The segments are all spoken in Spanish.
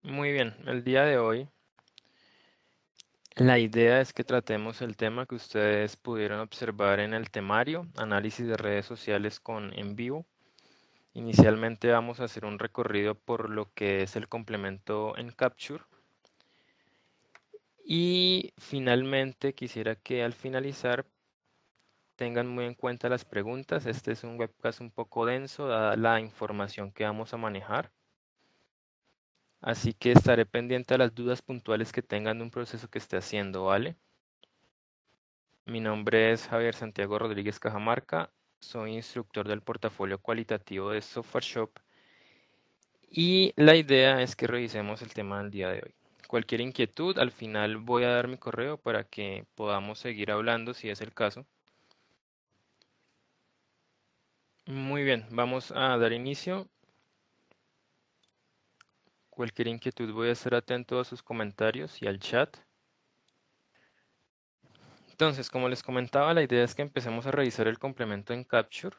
Muy bien, el día de hoy la idea es que tratemos el tema que ustedes pudieron observar en el temario, análisis de redes sociales con en vivo. Inicialmente vamos a hacer un recorrido por lo que es el complemento en Capture y finalmente quisiera que al finalizar tengan muy en cuenta las preguntas. Este es un webcast un poco denso dada la información que vamos a manejar. Así que estaré pendiente a las dudas puntuales que tengan de un proceso que esté haciendo, ¿vale? Mi nombre es Javier Santiago Rodríguez Cajamarca, soy instructor del portafolio cualitativo de Software Shop y la idea es que revisemos el tema del día de hoy. Cualquier inquietud, al final voy a dar mi correo para que podamos seguir hablando si es el caso. Muy bien, vamos a dar inicio. Cualquier inquietud voy a estar atento a sus comentarios y al chat. Entonces, como les comentaba, la idea es que empecemos a revisar el complemento en Capture.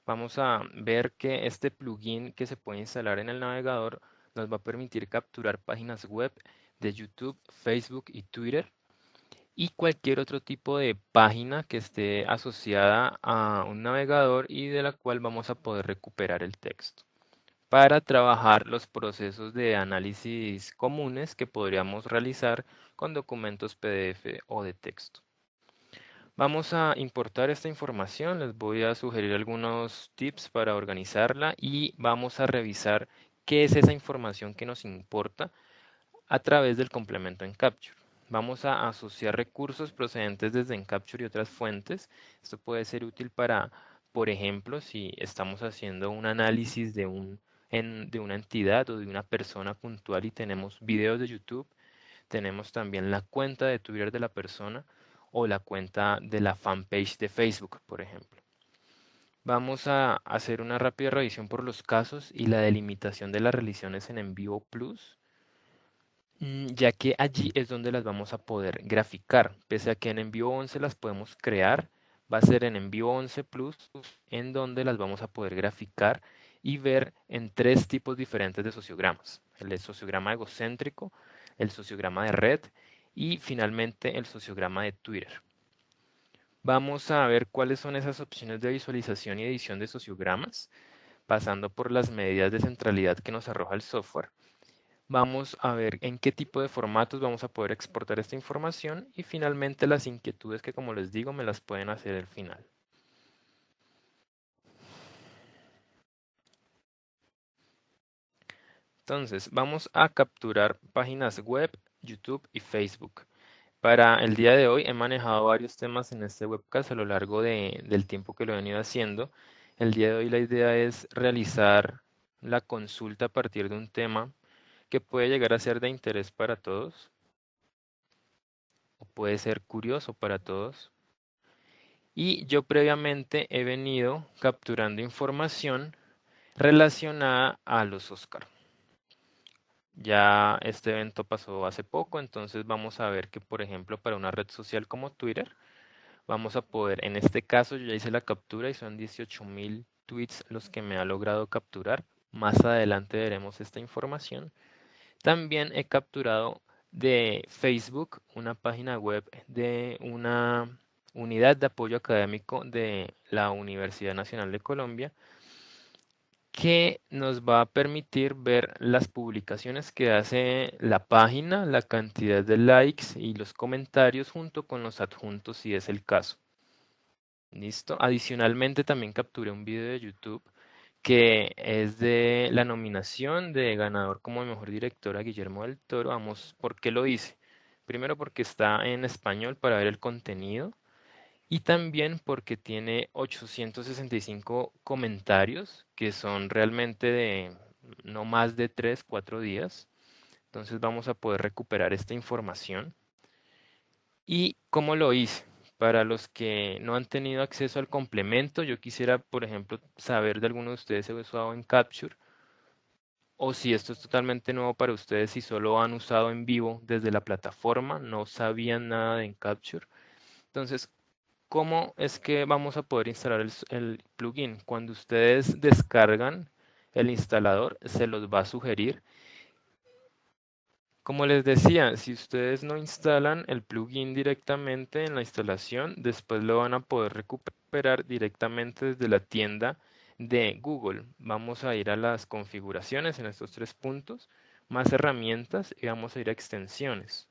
Vamos a ver que este plugin que se puede instalar en el navegador nos va a permitir capturar páginas web de YouTube, Facebook y Twitter y cualquier otro tipo de página que esté asociada a un navegador y de la cual vamos a poder recuperar el texto para trabajar los procesos de análisis comunes que podríamos realizar con documentos PDF o de texto. Vamos a importar esta información, les voy a sugerir algunos tips para organizarla y vamos a revisar qué es esa información que nos importa a través del complemento en Capture. Vamos a asociar recursos procedentes desde Encapture y otras fuentes. Esto puede ser útil para, por ejemplo, si estamos haciendo un análisis de una entidad o de una persona puntual y tenemos videos de YouTube, tenemos también la cuenta de Twitter de la persona o la cuenta de la fanpage de Facebook, por ejemplo. Vamos a hacer una rápida revisión por los casos y la delimitación de las realizaciones en Envivo Plus, ya que allí es donde las vamos a poder graficar. Pese a que en Envivo 11 las podemos crear, va a ser en Envivo 11 Plus en donde las vamos a poder graficar y ver en tres tipos diferentes de sociogramas. El sociograma egocéntrico, el sociograma de red y finalmente el sociograma de Twitter. Vamos a ver cuáles son esas opciones de visualización y edición de sociogramas, pasando por las medidas de centralidad que nos arroja el software. Vamos a ver en qué tipo de formatos vamos a poder exportar esta información y finalmente las inquietudes que, como les digo, me las pueden hacer al final. Entonces, vamos a capturar páginas web, YouTube y Facebook. Para el día de hoy he manejado varios temas en este webcast a lo largo del tiempo que lo he venido haciendo. El día de hoy la idea es realizar la consulta a partir de un tema que puede llegar a ser de interés para todos o puede ser curioso para todos. Y yo previamente he venido capturando información relacionada a los Oscar. Ya este evento pasó hace poco, entonces vamos a ver que, por ejemplo, para una red social como Twitter, vamos a poder, en este caso yo ya hice la captura y son 18.000 tweets los que me ha logrado capturar. Más adelante veremos esta información. También he capturado de Facebook una página web de una unidad de apoyo académico de la Universidad Nacional de Colombia que nos va a permitir ver las publicaciones que hace la página, la cantidad de likes y los comentarios junto con los adjuntos si es el caso. ¿Listo? Adicionalmente también capturé un video de YouTube que es de la nominación de ganador como mejor director a Guillermo del Toro. Vamos, ¿por qué lo hice? Primero porque está en español para ver el contenido y también porque tiene 865 comentarios que son realmente de no más de 3, 4 días. Entonces vamos a poder recuperar esta información. ¿Y cómo lo hice? Para los que no han tenido acceso al complemento, yo quisiera, por ejemplo, saber de alguno de ustedes si ha usado en Capture o si esto es totalmente nuevo para ustedes, si solo han usado en vivo desde la plataforma, no sabían nada de Encapture. Entonces, ¿cómo es que vamos a poder instalar el plugin? Cuando ustedes descargan el instalador, se los va a sugerir Como les decía, si ustedes no instalan el plugin directamente en la instalación, después lo van a poder recuperar directamente desde la tienda de Google. Vamos a ir a las configuraciones en estos tres puntos, más herramientas y vamos a ir a extensiones.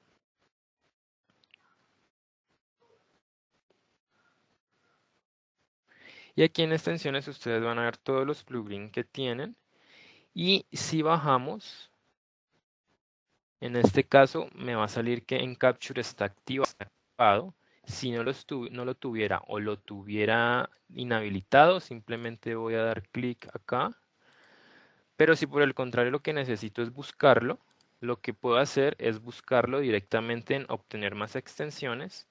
Y aquí en extensiones ustedes van a ver todos los plugins que tienen. Y si bajamos, en este caso me va a salir que en Capture está activado. Si no lo tuviera o lo tuviera inhabilitado, simplemente voy a dar clic acá. Pero si por el contrario lo que necesito es buscarlo, lo que puedo hacer es buscarlo directamente en obtener más extensiones.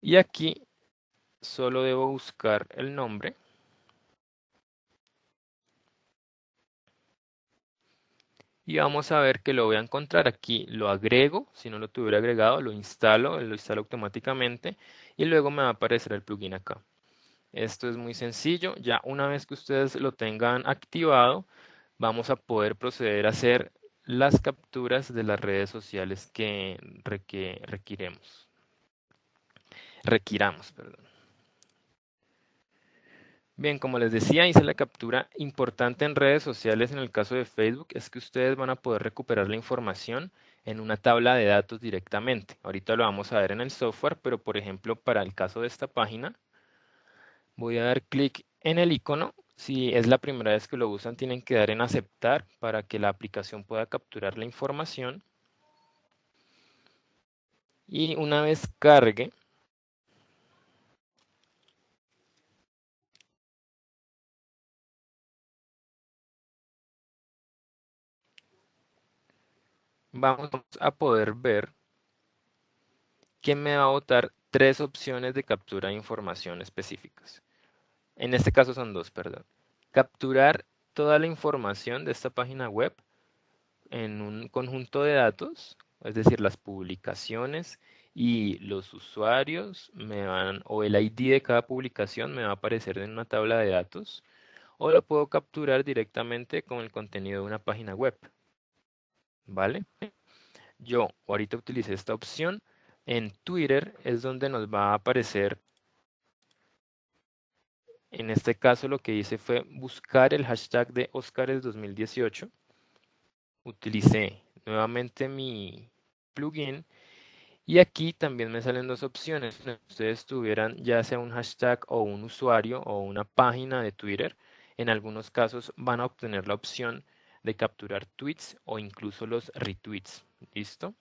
Y aquí solo debo buscar el nombre. Y vamos a ver que lo voy a encontrar aquí, lo agrego, si no lo tuviera agregado, lo instalo automáticamente y luego me va a aparecer el plugin acá. Esto es muy sencillo, ya una vez que ustedes lo tengan activado, vamos a poder proceder a hacer las capturas de las redes sociales que requiramos, perdón. Bien, como les decía, hice la captura. Importante en redes sociales, en el caso de Facebook, es que ustedes van a poder recuperar la información en una tabla de datos directamente. Ahorita lo vamos a ver en el software, pero por ejemplo, para el caso de esta página, voy a dar clic en el icono. Si es la primera vez que lo usan, tienen que dar en aceptar para que la aplicación pueda capturar la información. Y una vez cargue, vamos a poder ver que me va a botar tres opciones de captura de información específicas. En este caso son dos, perdón. Capturar toda la información de esta página web en un conjunto de datos, es decir, las publicaciones y los usuarios o el ID de cada publicación me va a aparecer en una tabla de datos, o lo puedo capturar directamente con el contenido de una página web. ¿Vale? Yo ahorita utilicé esta opción. En Twitter es donde nos va a aparecer. En este caso lo que hice fue buscar el hashtag de Óscares 2018. Utilicé nuevamente mi plugin y aquí también me salen dos opciones. Si ustedes tuvieran ya sea un hashtag o un usuario o una página de Twitter, en algunos casos van a obtener la opción de capturar tweets o incluso los retweets. ¿Listo?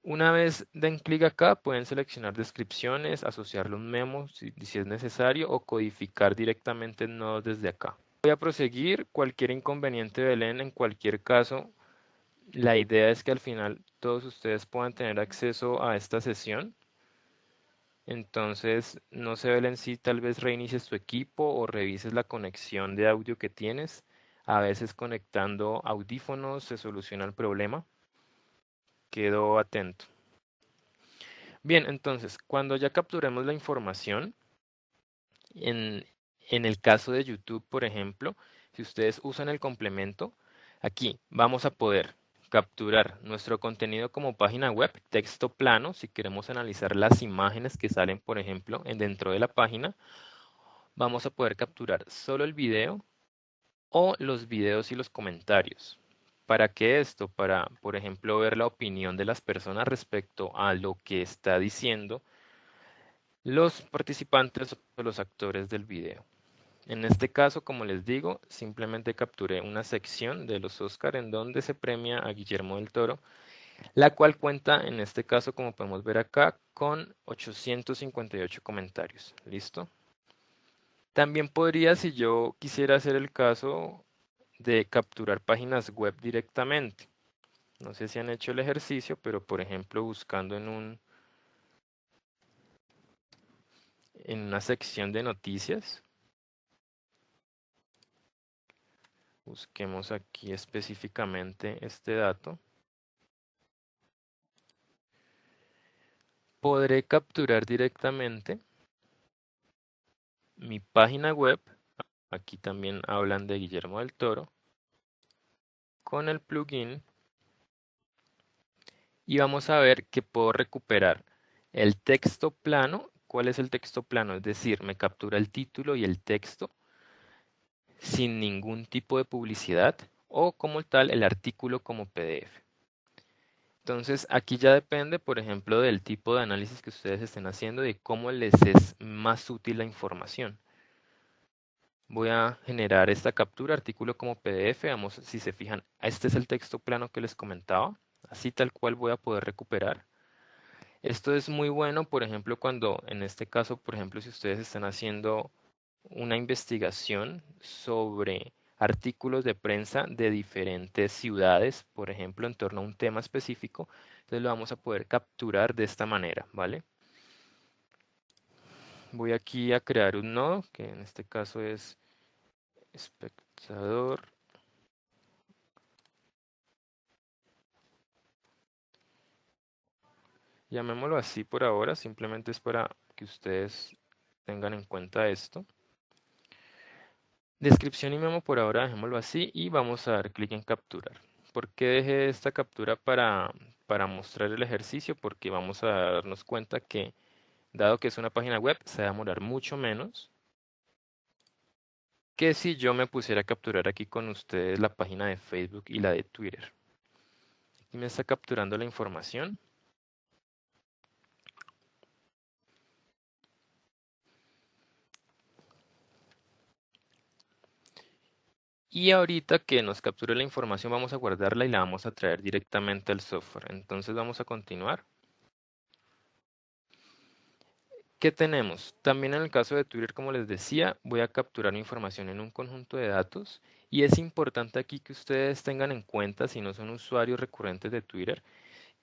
Una vez den clic acá, pueden seleccionar descripciones, asociarle un memo si es necesario o codificar directamente el nodo desde acá. Voy a proseguir. Cualquier inconveniente, Belén, en cualquier caso, la idea es que al final todos ustedes puedan tener acceso a esta sesión. Entonces, no sé, Belén, si tal vez reinicies tu equipo o revises la conexión de audio que tienes. A veces conectando audífonos se soluciona el problema. Quedo atento. Bien, entonces, cuando ya capturemos la información, en, en el caso de YouTube, por ejemplo, si ustedes usan el complemento, aquí vamos a poder capturar nuestro contenido como página web, texto plano, si queremos analizar las imágenes que salen, por ejemplo, dentro de la página, vamos a poder capturar solo el video o los videos y los comentarios. ¿Para qué esto? Para, por ejemplo, ver la opinión de las personas respecto a lo que está diciendo los participantes o los actores del video. En este caso, como les digo, simplemente capturé una sección de los Oscar en donde se premia a Guillermo del Toro, la cual cuenta en este caso, como podemos ver acá, con 858 comentarios. ¿Listo? También podría, si yo quisiera hacer el caso de capturar páginas web directamente. No sé si han hecho el ejercicio, pero por ejemplo buscando en una sección de noticias, busquemos aquí específicamente este dato. Podré capturar directamente mi página web Aquí también hablan de Guillermo del Toro. Con el plugin. Y vamos a ver que puedo recuperar el texto plano. ¿Cuál es el texto plano? Es decir, me captura el título y el texto sin ningún tipo de publicidad o como tal el artículo como PDF. Entonces aquí ya depende, por ejemplo, del tipo de análisis que ustedes estén haciendo y cómo les es más útil la información. Voy a generar esta captura, artículo como PDF. Vamos, si se fijan, este es el texto plano que les comentaba. Así tal cual voy a poder recuperar. Esto es muy bueno, por ejemplo, cuando en este caso, por ejemplo, si ustedes están haciendo una investigación sobre artículos de prensa de diferentes ciudades, por ejemplo, en torno a un tema específico, entonces lo vamos a poder capturar de esta manera, ¿vale? Voy aquí a crear un nodo, que en este caso es espectador. Llamémoslo así por ahora, simplemente es para que ustedes tengan en cuenta esto. Descripción y memo por ahora dejémoslo así y vamos a dar clic en capturar. ¿Por qué dejé esta captura para mostrar el ejercicio? Porque vamos a darnos cuenta que dado que es una página web se va a demorar mucho menos que si yo me pusiera a capturar aquí con ustedes la página de Facebook y la de Twitter. Aquí me está capturando la información. Y ahorita que nos capture la información vamos a guardarla y la vamos a traer directamente al software. Entonces vamos a continuar. ¿Qué tenemos? También en el caso de Twitter, como les decía, voy a capturar información en un conjunto de datos y es importante aquí que ustedes tengan en cuenta, si no son usuarios recurrentes de Twitter,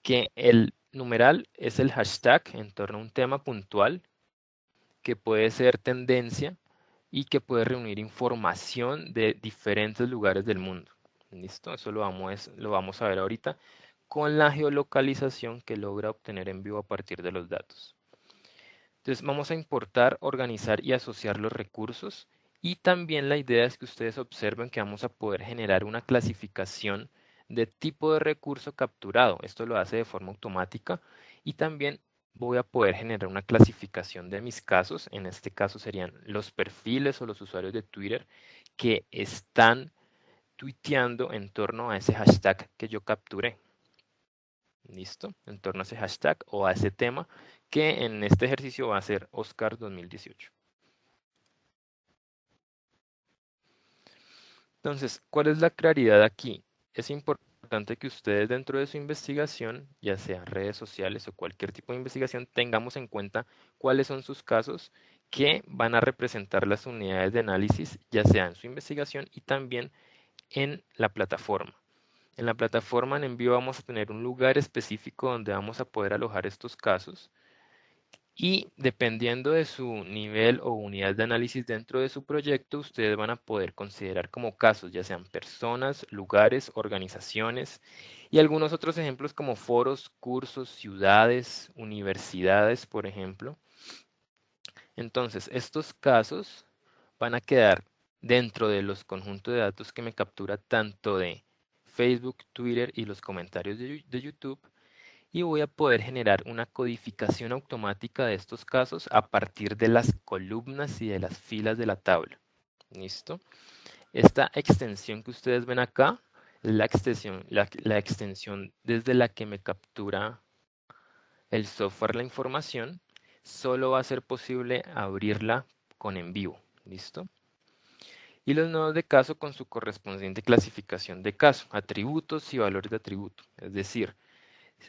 que el numeral es el hashtag en torno a un tema puntual que puede ser tendencia y que puede reunir información de diferentes lugares del mundo. ¿Listo? Eso lo vamos a ver ahorita con la geolocalización que logra obtener en vivo a partir de los datos. Entonces vamos a importar, organizar y asociar los recursos y también la idea es que ustedes observen que vamos a poder generar una clasificación de tipo de recurso capturado. Esto lo hace de forma automática y también voy a poder generar una clasificación de mis casos. En este caso serían los perfiles o los usuarios de Twitter que están tuiteando en torno a ese hashtag que yo capturé. ¿Listo? En torno a ese hashtag o a ese tema que en este ejercicio va a ser Oscar 2018. Entonces, ¿cuál es la claridad aquí? Es importante que ustedes dentro de su investigación, ya sea redes sociales o cualquier tipo de investigación, tengamos en cuenta cuáles son sus casos que van a representar las unidades de análisis, ya sea en su investigación y también en la plataforma. En la plataforma en envío vamos a tener un lugar específico donde vamos a poder alojar estos casos y dependiendo de su nivel o unidad de análisis dentro de su proyecto, ustedes van a poder considerar como casos, ya sean personas, lugares, organizaciones y algunos otros ejemplos como foros, cursos, ciudades, universidades, por ejemplo. Entonces, estos casos van a quedar dentro de los conjuntos de datos que me captura tanto de Facebook, Twitter y los comentarios de YouTube y voy a poder generar una codificación automática de estos casos a partir de las columnas y de las filas de la tabla. ¿Listo? Esta extensión que ustedes ven acá es la extensión desde la que me captura el software la información. Solo va a ser posible abrirla con en vivo. ¿Listo? Y los nodos de caso con su correspondiente clasificación de caso, atributos y valores de atributo. Es decir,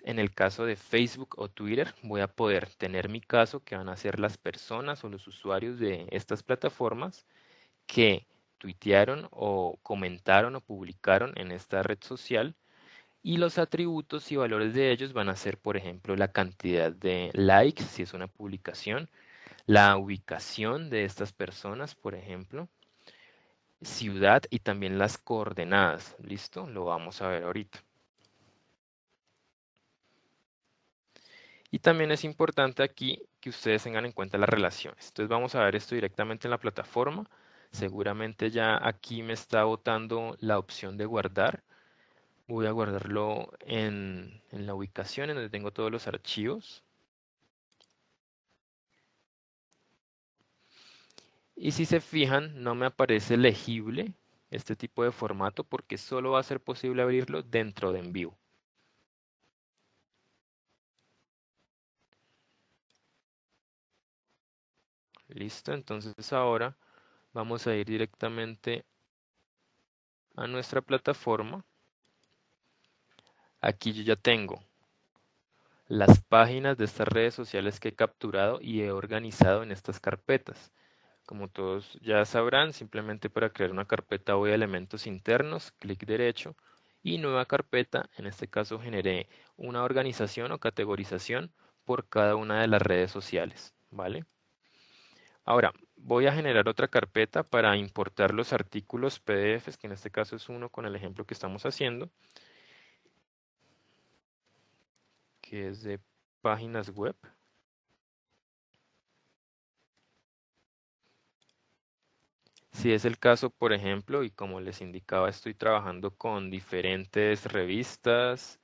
en el caso de Facebook o Twitter, voy a poder tener mi caso, que van a ser las personas o los usuarios de estas plataformas que tuitearon o comentaron o publicaron en esta red social. Y los atributos y valores de ellos van a ser, por ejemplo, la cantidad de likes, si es una publicación, la ubicación de estas personas, por ejemplo, ciudad y también las coordenadas. ¿Listo? Lo vamos a ver ahorita. Y también es importante aquí que ustedes tengan en cuenta las relaciones. Entonces vamos a ver esto directamente en la plataforma. Seguramente ya aquí me está botando la opción de guardar. Voy a guardarlo en la ubicación en donde tengo todos los archivos. Y si se fijan, no me aparece legible este tipo de formato porque solo va a ser posible abrirlo dentro de Envivo. Listo, entonces ahora vamos a ir directamente a nuestra plataforma. Aquí yo ya tengo las páginas de estas redes sociales que he capturado y he organizado en estas carpetas. Como todos ya sabrán, simplemente para crear una carpeta voy a elementos internos, clic derecho y nueva carpeta. En este caso generé una organización o categorización por cada una de las redes sociales, ¿vale? Ahora voy a generar otra carpeta para importar los artículos PDFs, que en este caso es uno con el ejemplo que estamos haciendo, que es de páginas web. Si es el caso, por ejemplo, y como les indicaba, estoy trabajando con diferentes revistas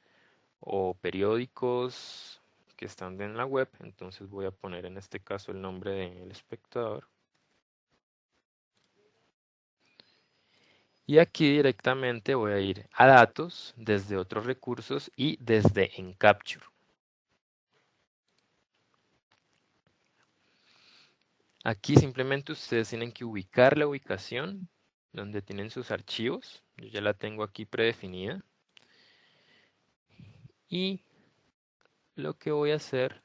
o periódicos que están en la web, entonces voy a poner en este caso el nombre del espectador. Y aquí directamente voy a ir a datos desde otros recursos y desde Encapture. Aquí simplemente ustedes tienen que ubicar la ubicación donde tienen sus archivos. Yo ya la tengo aquí predefinida. Y lo que voy a hacer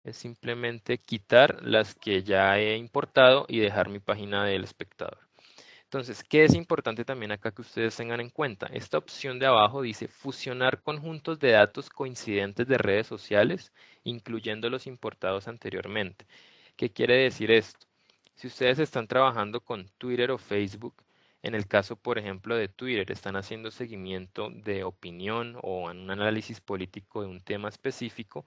es simplemente quitar las que ya he importado y dejar mi página del espectador. Entonces, ¿qué es importante también acá que ustedes tengan en cuenta? Esta opción de abajo dice fusionar conjuntos de datos coincidentes de redes sociales, incluyendo los importados anteriormente. ¿Qué quiere decir esto? Si ustedes están trabajando con Twitter o Facebook, en el caso, por ejemplo, de Twitter, están haciendo seguimiento de opinión o un análisis político de un tema específico,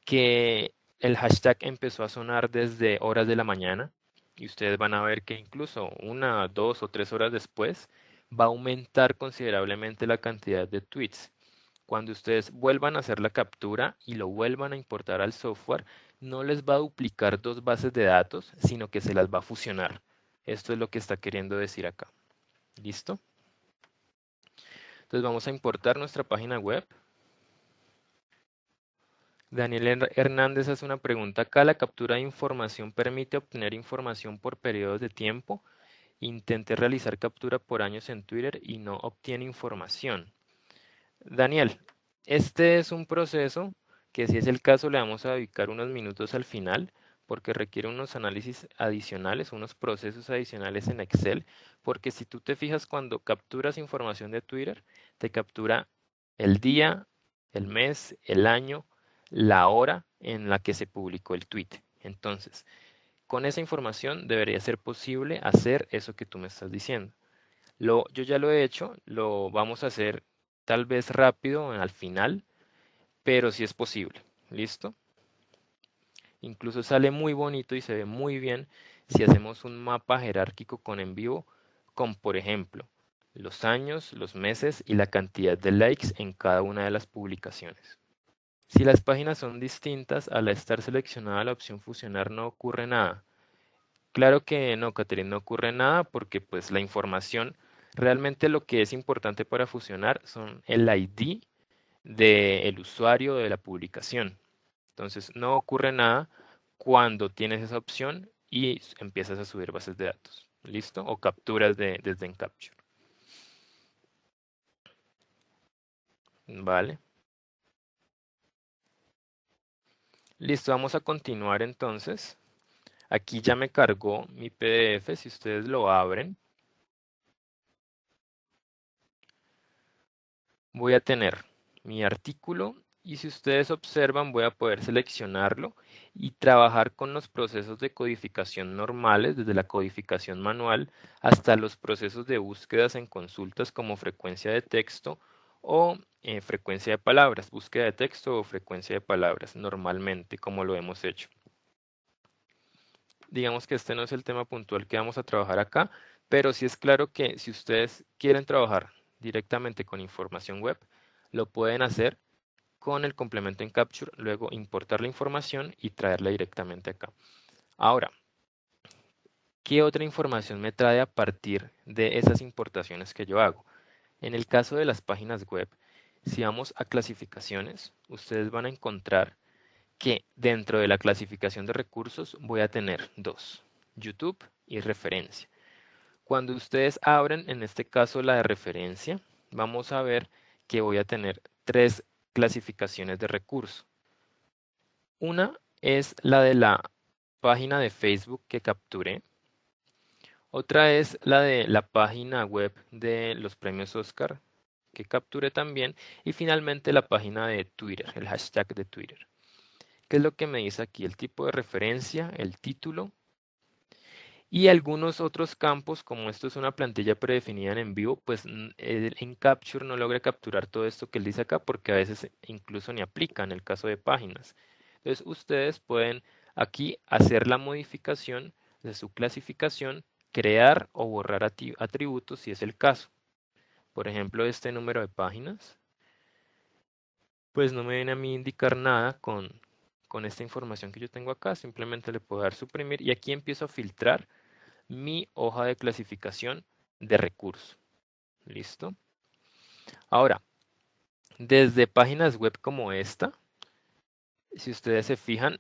que el hashtag empezó a sonar desde horas de la mañana y ustedes van a ver que incluso una, 2 o 3 horas después va a aumentar considerablemente la cantidad de tweets. Cuando ustedes vuelvan a hacer la captura y lo vuelvan a importar al software, no les va a duplicar dos bases de datos, sino que se las va a fusionar. Esto es lo que está queriendo decir acá. ¿Listo? Entonces vamos a importar nuestra página web. Daniel Hernández hace una pregunta acá. ¿La captura de información permite obtener información por periodos de tiempo? Intenté realizar captura por años en Twitter y no obtiene información. Daniel, este es un proceso que si es el caso le vamos a dedicar unos minutos al final porque requiere unos análisis adicionales, unos procesos adicionales en Excel, porque si tú te fijas cuando capturas información de Twitter, te captura el día, el mes, el año, la hora en la que se publicó el tweet. Entonces, con esa información debería ser posible hacer eso que tú me estás diciendo. Yo ya lo he hecho, lo vamos a hacer tal vez rápido al final, pero sí es posible. ¿Listo? Incluso sale muy bonito y se ve muy bien si hacemos un mapa jerárquico con en vivo, con por ejemplo los años, los meses y la cantidad de likes en cada una de las publicaciones. Si las páginas son distintas, al estar seleccionada la opción fusionar no ocurre nada. Claro que no, Catherine, no ocurre nada porque pues la información, realmente lo que es importante para fusionar son el ID del usuario de la publicación. Entonces no ocurre nada cuando tienes esa opción y empiezas a subir bases de datos. ¿Listo? O capturas desde Encapture. Vale. Listo, vamos a continuar entonces. Aquí ya me cargó mi PDF, si ustedes lo abren. Voy a tener mi artículo y si ustedes observan voy a poder seleccionarlo y trabajar con los procesos de codificación normales, desde la codificación manual hasta los procesos de búsquedas en consultas como frecuencia de texto o frecuencia de palabras, búsqueda de texto o frecuencia de palabras, normalmente como lo hemos hecho. Digamos que este no es el tema puntual que vamos a trabajar acá, pero sí es claro que si ustedes quieren trabajar directamente con información web, lo pueden hacer con el complemento en Capture, luego importar la información y traerla directamente acá. Ahora, ¿qué otra información me trae a partir de esas importaciones que yo hago? En el caso de las páginas web, si vamos a clasificaciones, ustedes van a encontrar que dentro de la clasificación de recursos voy a tener dos, YouTube y referencia. Cuando ustedes abren, en este caso la de referencia, vamos a ver que voy a tener tres clasificaciones de recursos. Una es la de la página de Facebook que capturé. Otra es la de la página web de los premios Oscar que capturé también. Y finalmente la página de Twitter, el hashtag de Twitter. ¿Qué es lo que me dice aquí? El tipo de referencia, el título y algunos otros campos, como esto es una plantilla predefinida en vivo, pues en Capture no logra capturar todo esto que él dice acá porque a veces incluso ni aplica en el caso de páginas. Entonces ustedes pueden aquí hacer la modificación de su clasificación, crear o borrar atributos si es el caso. Por ejemplo, este número de páginas, pues no me viene a mí indicar nada con esta información que yo tengo acá. Simplemente le puedo dar suprimir y aquí empiezo a filtrar mi hoja de clasificación de recursos. ¿Listo? Ahora, desde páginas web como esta, si ustedes se fijan,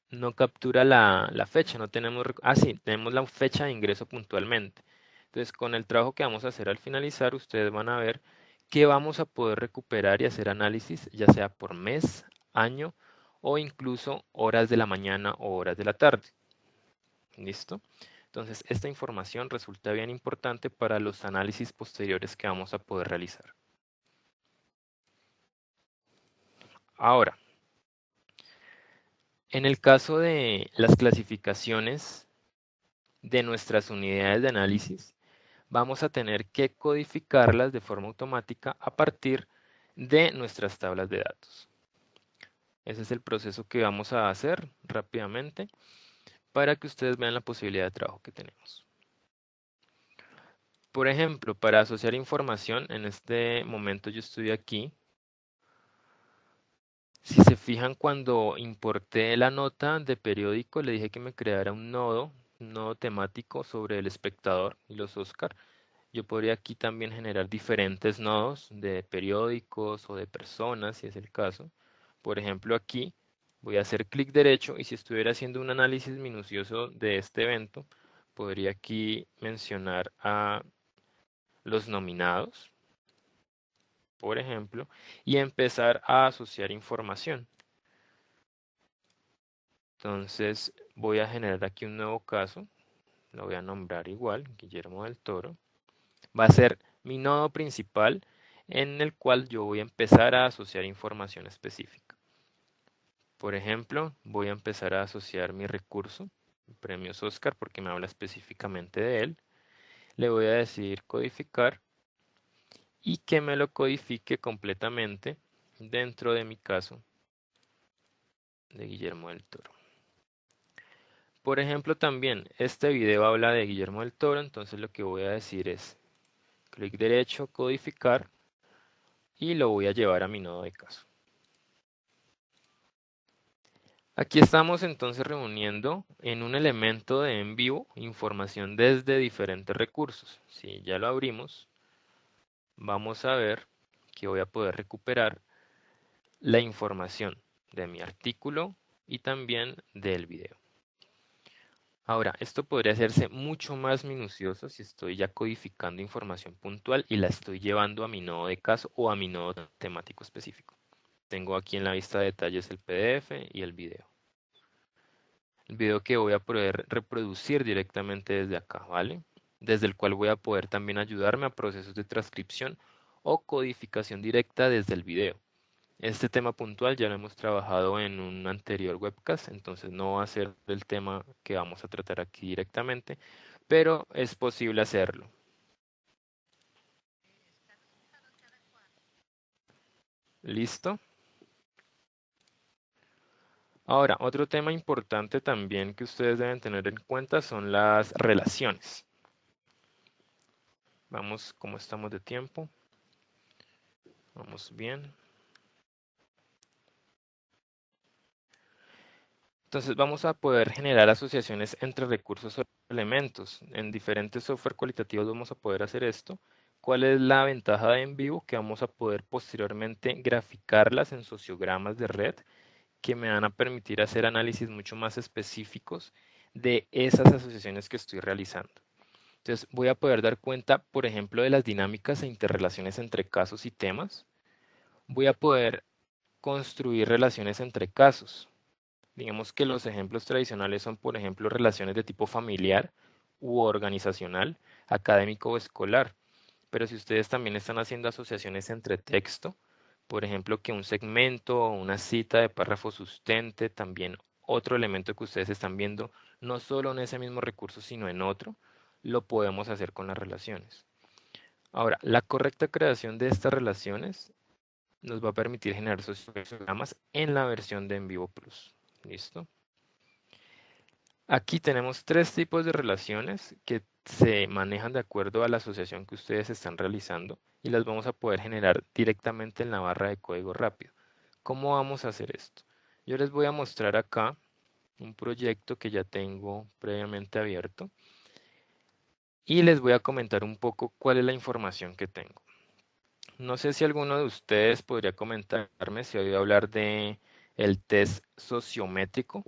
no captura la fecha, no tenemos, sí, tenemos la fecha de ingreso puntualmente. Entonces, con el trabajo que vamos a hacer al finalizar, ustedes van a ver que vamos a poder recuperar y hacer análisis, ya sea por mes, año o incluso horas de la mañana o horas de la tarde. ¿Listo? Entonces, esta información resulta bien importante para los análisis posteriores que vamos a poder realizar. Ahora, en el caso de las clasificaciones de nuestras unidades de análisis, vamos a tener que codificarlas de forma automática a partir de nuestras tablas de datos. Ese es el proceso que vamos a hacer rápidamente para que ustedes vean la posibilidad de trabajo que tenemos. Por ejemplo, para asociar información, en este momento yo estoy aquí. Si se fijan, cuando importé la nota de periódico, le dije que me creara un nodo temático sobre el espectador y los Oscar. Yo podría aquí también generar diferentes nodos de periódicos o de personas, si es el caso. Por ejemplo, aquí voy a hacer clic derecho y si estuviera haciendo un análisis minucioso de este evento, podría aquí mencionar a los nominados, por ejemplo, y empezar a asociar información. Entonces voy a generar aquí un nuevo caso, lo voy a nombrar igual, Guillermo del Toro. Va a ser mi nodo principal en el cual yo voy a empezar a asociar información específica. Por ejemplo, voy a empezar a asociar mi recurso, premios Oscar, porque me habla específicamente de él. Le voy a decir codificar y que me lo codifique completamente dentro de mi caso de Guillermo del Toro. Por ejemplo, también este video habla de Guillermo del Toro, entonces lo que voy a decir es clic derecho, codificar y lo voy a llevar a mi nodo de caso. Aquí estamos entonces reuniendo en un elemento de en vivo información desde diferentes recursos. Si ya lo abrimos, vamos a ver que voy a poder recuperar la información de mi artículo y también del video. Ahora, esto podría hacerse mucho más minucioso si estoy ya codificando información puntual y la estoy llevando a mi nodo de caso o a mi nodo temático específico. Tengo aquí en la vista de detalles el PDF y el video. El video que voy a poder reproducir directamente desde acá, ¿vale? Desde el cual voy a poder también ayudarme a procesos de transcripción o codificación directa desde el video. Este tema puntual ya lo hemos trabajado en un anterior webcast, entonces no va a ser el tema que vamos a tratar aquí directamente, pero es posible hacerlo. ¿Listo? Ahora, otro tema importante también que ustedes deben tener en cuenta son las relaciones. Vamos, ¿cómo estamos de tiempo? Vamos bien. Entonces vamos a poder generar asociaciones entre recursos o elementos. En diferentes software cualitativos vamos a poder hacer esto. ¿Cuál es la ventaja de en vivo? Que vamos a poder posteriormente graficarlas en sociogramas de red que me van a permitir hacer análisis mucho más específicos de esas asociaciones que estoy realizando. Entonces voy a poder dar cuenta, por ejemplo, de las dinámicas e interrelaciones entre casos y temas. Voy a poder construir relaciones entre casos. Digamos que los ejemplos tradicionales son, por ejemplo, relaciones de tipo familiar u organizacional, académico o escolar. Pero si ustedes también están haciendo asociaciones entre texto, por ejemplo, que un segmento o una cita de párrafo sustente, también otro elemento que ustedes están viendo, no solo en ese mismo recurso, sino en otro, lo podemos hacer con las relaciones. Ahora, la correcta creación de estas relaciones nos va a permitir generar sociogramas en la versión de En Vivo Plus. ¿Listo? Aquí tenemos tres tipos de relaciones que se manejan de acuerdo a la asociación que ustedes están realizando y las vamos a poder generar directamente en la barra de código rápido. ¿Cómo vamos a hacer esto? Yo les voy a mostrar acá un proyecto que ya tengo previamente abierto y les voy a comentar un poco cuál es la información que tengo. No sé si alguno de ustedes podría comentarme si ha oído hablar de el test sociométrico.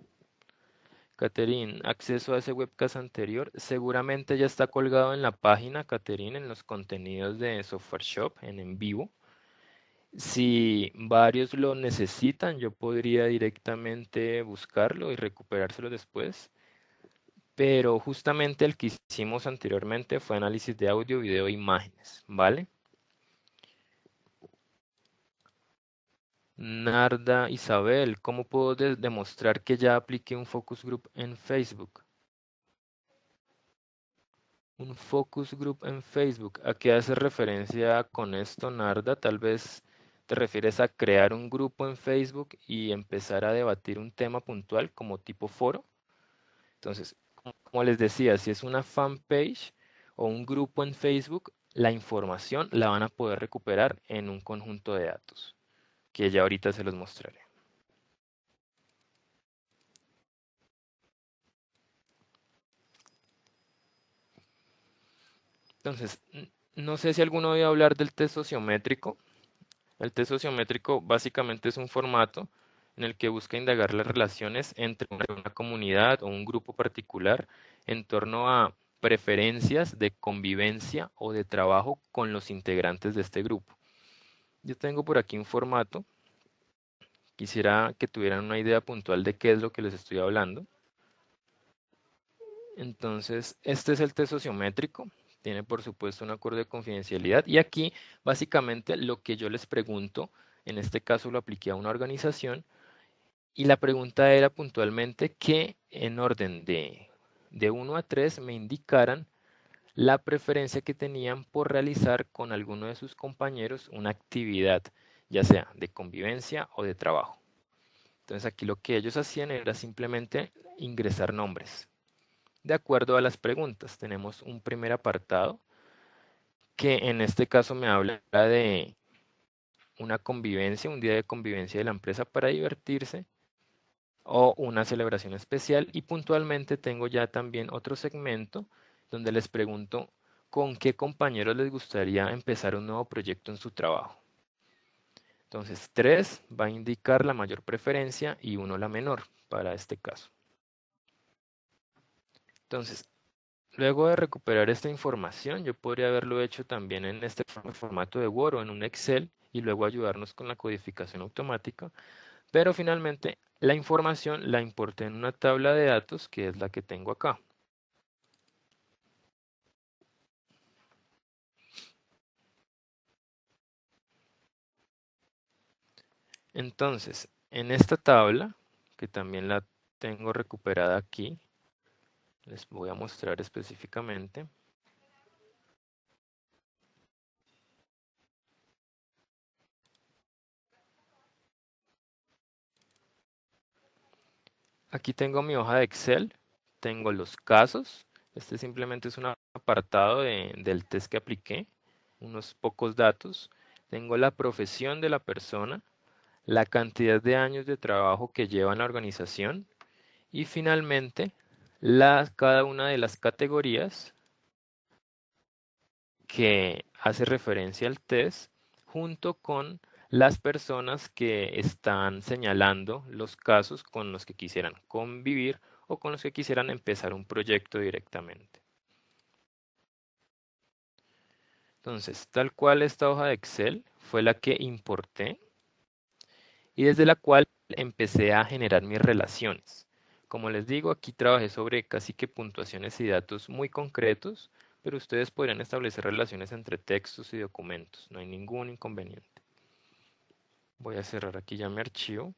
Catherine, acceso a ese webcast anterior. Seguramente ya está colgado en la página, Catherine, en los contenidos de Software Shop en vivo. Si varios lo necesitan, yo podría directamente buscarlo y recuperárselo después. Pero justamente el que hicimos anteriormente fue análisis de audio, video e imágenes, ¿vale? Narda Isabel, ¿cómo puedo demostrar que ya apliqué un focus group en Facebook? Un focus group en Facebook. ¿A qué hace referencia con esto, Narda? Tal vez te refieres a crear un grupo en Facebook y empezar a debatir un tema puntual como tipo foro. Entonces, como les decía, si es una fanpage o un grupo en Facebook, la información la van a poder recuperar en un conjunto de datos, que ya ahorita se los mostraré. Entonces, no sé si alguno oído hablar del test sociométrico. El test sociométrico básicamente es un formato en el que busca indagar las relaciones entre una comunidad o un grupo particular en torno a preferencias de convivencia o de trabajo con los integrantes de este grupo. Yo tengo por aquí un formato, quisiera que tuvieran una idea puntual de qué es lo que les estoy hablando. Entonces, este es el test sociométrico, tiene por supuesto un acuerdo de confidencialidad y aquí básicamente lo que yo les pregunto, en este caso lo apliqué a una organización y la pregunta era puntualmente que en orden de 1 a 3 me indicaran la preferencia que tenían por realizar con alguno de sus compañeros una actividad, ya sea de convivencia o de trabajo. Entonces aquí lo que ellos hacían era simplemente ingresar nombres. De acuerdo a las preguntas, tenemos un primer apartado que en este caso me habla de una convivencia, un día de convivencia de la empresa para divertirse o una celebración especial y puntualmente tengo ya también otro segmento donde les pregunto con qué compañeros les gustaría empezar un nuevo proyecto en su trabajo. Entonces 3 va a indicar la mayor preferencia y 1 la menor para este caso. Entonces, luego de recuperar esta información, yo podría haberlo hecho también en este formato de Word o en un Excel y luego ayudarnos con la codificación automática, pero finalmente la información la importé en una tabla de datos que es la que tengo acá. Entonces, en esta tabla, que también la tengo recuperada aquí, les voy a mostrar específicamente. Aquí tengo mi hoja de Excel, tengo los casos. Este simplemente es un apartado del test que apliqué, unos pocos datos. Tengo la profesión de la persona, la cantidad de años de trabajo que lleva en la organización y finalmente cada una de las categorías que hace referencia al test junto con las personas que están señalando los casos con los que quisieran convivir o con los que quisieran empezar un proyecto directamente. Entonces, tal cual esta hoja de Excel fue la que importé y desde la cual empecé a generar mis relaciones. Como les digo, aquí trabajé sobre casi que puntuaciones y datos muy concretos, pero ustedes podrían establecer relaciones entre textos y documentos, no hay ningún inconveniente. Voy a cerrar aquí ya mi archivo.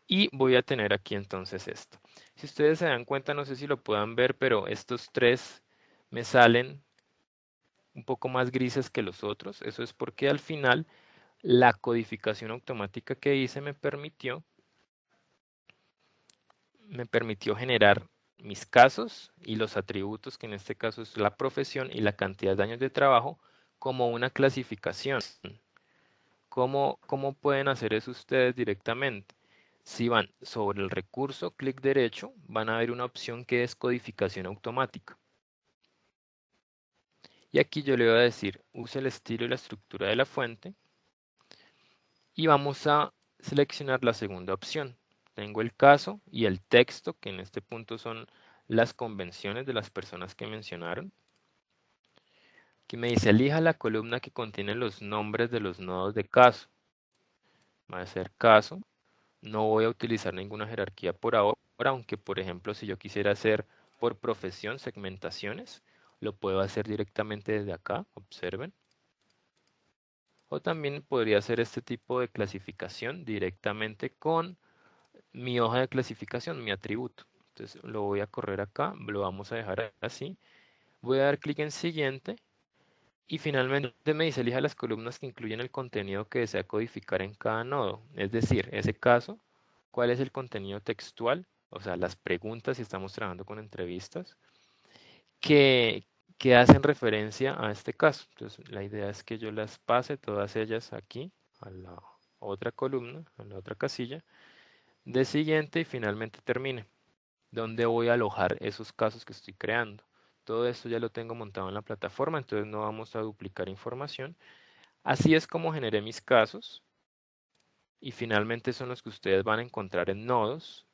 Y voy a tener aquí entonces esto. Si ustedes se dan cuenta, no sé si lo puedan ver, pero estos tres me salen un poco más grises que los otros. Eso es porque al final la codificación automática que hice me permitió generar mis casos y los atributos, que en este caso es la profesión y la cantidad de años de trabajo, como una clasificación. ¿Cómo pueden hacer eso ustedes directamente? Si van sobre el recurso, clic derecho, van a ver una opción que es codificación automática. Y aquí yo le voy a decir, use el estilo y la estructura de la fuente. Y vamos a seleccionar la segunda opción. Tengo el caso y el texto, que en este punto son las convenciones de las personas que mencionaron. Aquí me dice, elija la columna que contiene los nombres de los nodos de caso. Va a ser caso. No voy a utilizar ninguna jerarquía por ahora, aunque por ejemplo si yo quisiera hacer por profesión segmentaciones, lo puedo hacer directamente desde acá, observen. O también podría hacer este tipo de clasificación directamente con mi hoja de clasificación, mi atributo. Entonces lo voy a correr acá, lo vamos a dejar así. Voy a dar clic en siguiente y finalmente me dice elija las columnas que incluyen el contenido que desea codificar en cada nodo. Es decir, ese caso, cuál es el contenido textual, o sea, las preguntas si estamos trabajando con entrevistas, que, que hacen referencia a este caso. Entonces la idea es que yo las pase todas ellas aquí a la otra columna, a la otra casilla, de siguiente y finalmente termine. ¿Dónde voy a alojar esos casos que estoy creando? Todo esto ya lo tengo montado en la plataforma, entonces no vamos a duplicar información. Así es como generé mis casos y finalmente son los que ustedes van a encontrar en nodos.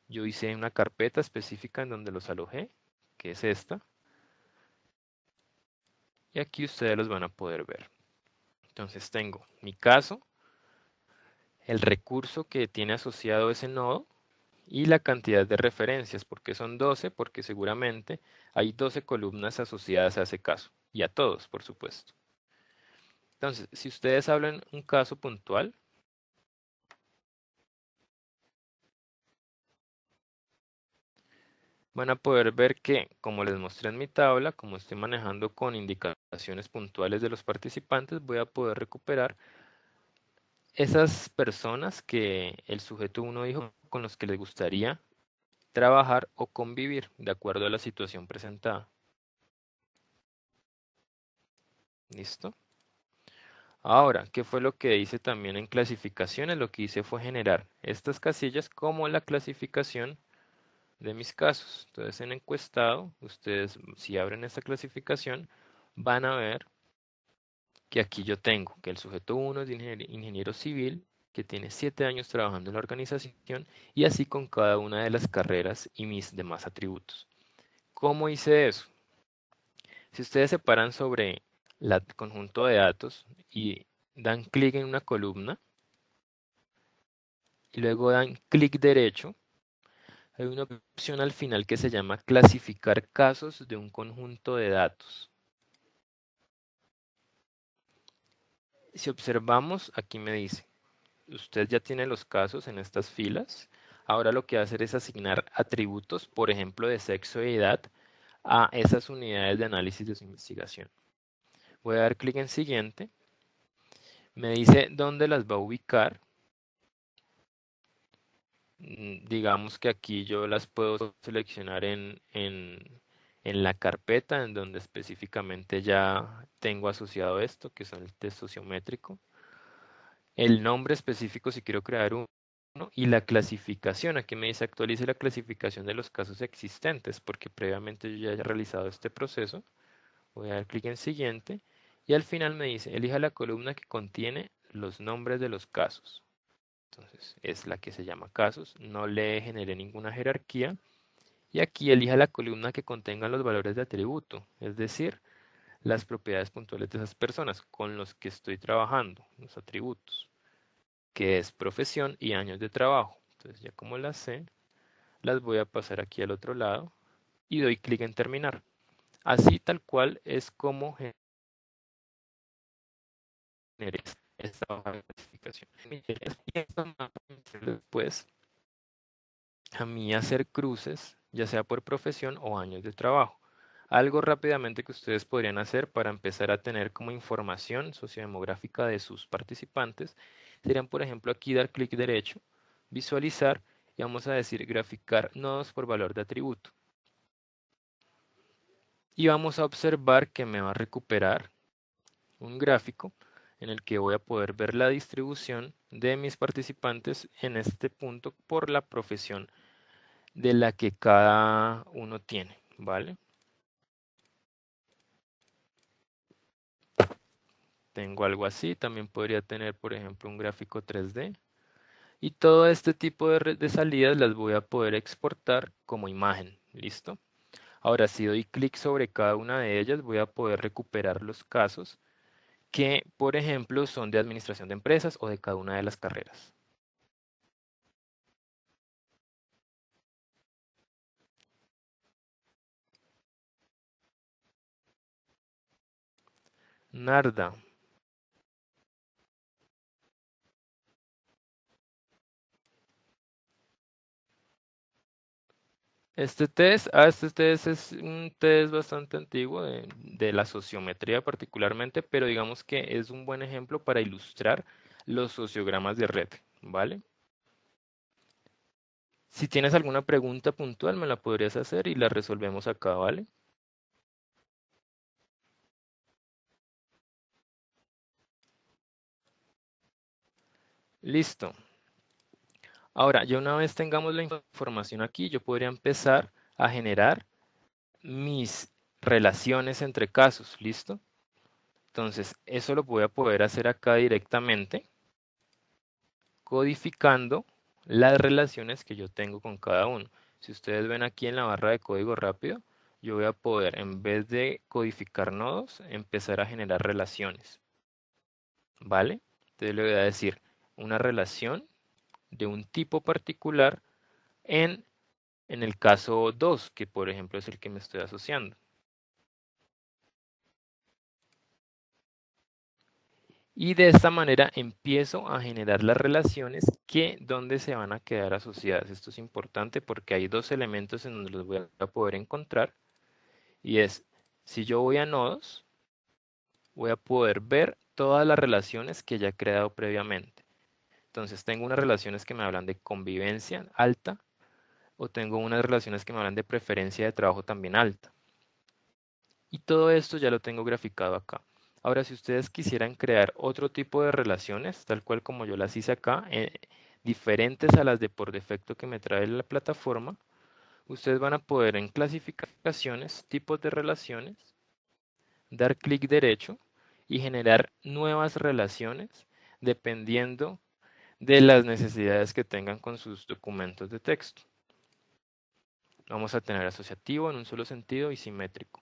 Yo hice una carpeta específica en donde los alojé, que es esta, y aquí ustedes los van a poder ver. Entonces tengo mi caso, el recurso que tiene asociado ese nodo y la cantidad de referencias. ¿Por qué son 12? Porque seguramente hay 12 columnas asociadas a ese caso y a todos, por supuesto. Entonces, si ustedes hablan un caso puntual, van a poder ver que, como les mostré en mi tabla, como estoy manejando con indicaciones puntuales de los participantes, voy a poder recuperar esas personas que el sujeto 1 dijo con los que les gustaría trabajar o convivir de acuerdo a la situación presentada. ¿Listo? Ahora, ¿qué fue lo que hice también en clasificaciones? Lo que hice fue generar estas casillas como la clasificación de mis casos. Entonces, en encuestado, ustedes si abren esta clasificación, van a ver que aquí yo tengo que el sujeto 1 es de ingeniero civil, que tiene 7 años trabajando en la organización y así con cada una de las carreras y mis demás atributos. ¿Cómo hice eso? Si ustedes se paran sobre el conjunto de datos y dan clic en una columna y luego dan clic derecho, hay una opción al final que se llama clasificar casos de un conjunto de datos. Si observamos, aquí me dice, usted ya tiene los casos en estas filas. Ahora lo que va a hacer es asignar atributos, por ejemplo, de sexo y edad, a esas unidades de análisis de su investigación. Voy a dar clic en siguiente. Me dice dónde las va a ubicar. Digamos que aquí yo las puedo seleccionar en la carpeta en donde específicamente ya tengo asociado esto, que son el test sociométrico, el nombre específico si quiero crear uno y la clasificación. Aquí me dice actualice la clasificación de los casos existentes porque previamente yo ya he realizado este proceso. Voy a dar clic en siguiente y al final me dice elija la columna que contiene los nombres de los casos. Entonces es la que se llama casos, no le generé ninguna jerarquía y aquí elija la columna que contenga los valores de atributo, es decir, las propiedades puntuales de esas personas con los que estoy trabajando, los atributos, que es profesión y años de trabajo. Entonces ya como las sé, las voy a pasar aquí al otro lado y doy clic en terminar. Así tal cual es como generé esta hoja de clasificación. Y esto me va a permitir después a mí hacer cruces, ya sea por profesión o años de trabajo. Algo rápidamente que ustedes podrían hacer para empezar a tener como información sociodemográfica de sus participantes serían, por ejemplo, aquí dar clic derecho, visualizar y vamos a decir graficar nodos por valor de atributo. Y vamos a observar que me va a recuperar un gráfico en el que voy a poder ver la distribución de mis participantes en este punto por la profesión de la que cada uno tiene, ¿vale? Tengo algo así, también podría tener, por ejemplo, un gráfico 3D. Y todo este tipo de salidas las voy a poder exportar como imagen, ¿listo? Ahora, si doy clic sobre cada una de ellas, voy a poder recuperar los casos que, por ejemplo, son de administración de empresas o de cada una de las carreras. Narda. Este test es un test bastante antiguo de la sociometría particularmente, pero digamos que es un buen ejemplo para ilustrar los sociogramas de red, ¿vale? Si tienes alguna pregunta puntual, me la podrías hacer y la resolvemos acá, ¿vale? Listo. Ahora, ya una vez tengamos la información aquí, yo podría empezar a generar mis relaciones entre casos, ¿listo? Entonces, eso lo voy a poder hacer acá directamente, codificando las relaciones que yo tengo con cada uno. Si ustedes ven aquí en la barra de código rápido, yo voy a poder, en vez de codificar nodos, empezar a generar relaciones, ¿vale? Entonces le voy a decir una relación de un tipo particular en, en el caso 2, que por ejemplo es el que me estoy asociando. Y de esta manera empiezo a generar las relaciones que donde se van a quedar asociadas. Esto es importante porque hay dos elementos en donde los voy a poder encontrar. Y es, si yo voy a nodos, voy a poder ver todas las relaciones que ya he creado previamente. Entonces tengo unas relaciones que me hablan de convivencia alta o tengo unas relaciones que me hablan de preferencia de trabajo también alta. Y todo esto ya lo tengo graficado acá. Ahora, si ustedes quisieran crear otro tipo de relaciones, tal cual como yo las hice acá, diferentes a las de por defecto que me trae la plataforma, ustedes van a poder en clasificaciones, tipos de relaciones, dar clic derecho y generar nuevas relaciones dependiendo de las necesidades que tengan con sus documentos de texto. Vamos a tener asociativo en un solo sentido y simétrico.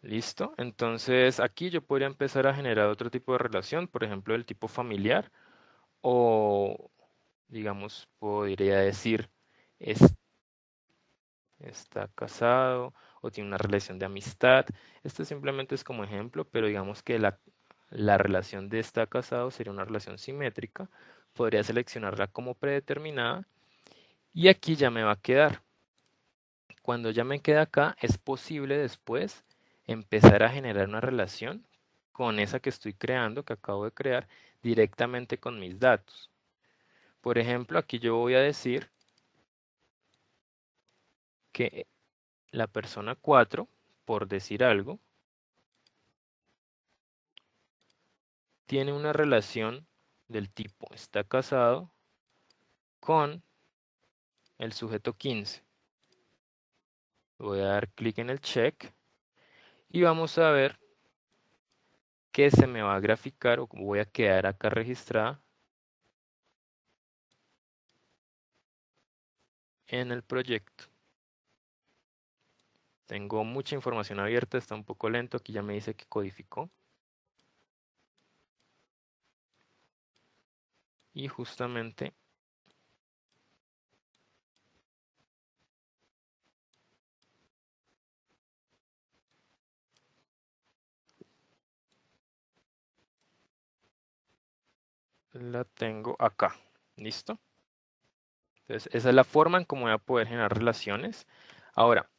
¿Listo? Entonces aquí yo podría empezar a generar otro tipo de relación, por ejemplo, del tipo familiar o, digamos, podría decir, está casado o tiene una relación de amistad. Esto simplemente es como ejemplo, pero digamos que la relación de está casado sería una relación simétrica. Podría seleccionarla como predeterminada y aquí ya me va a quedar. Cuando ya me queda acá, es posible después empezar a generar una relación con esa que estoy creando, que acabo de crear, directamente con mis datos. Por ejemplo, aquí yo voy a decir que la persona 4, por decir algo, tiene una relación del tipo está casado con el sujeto 15. Voy a dar clic en el check y vamos a ver que se me va a graficar o voy a quedar acá registrada en el proyecto. Tengo mucha información abierta, está un poco lento, aquí ya me dice que codificó. Y justamente la tengo acá. ¿Listo? Entonces, esa es la forma en cómo voy a poder generar relaciones. Ahora,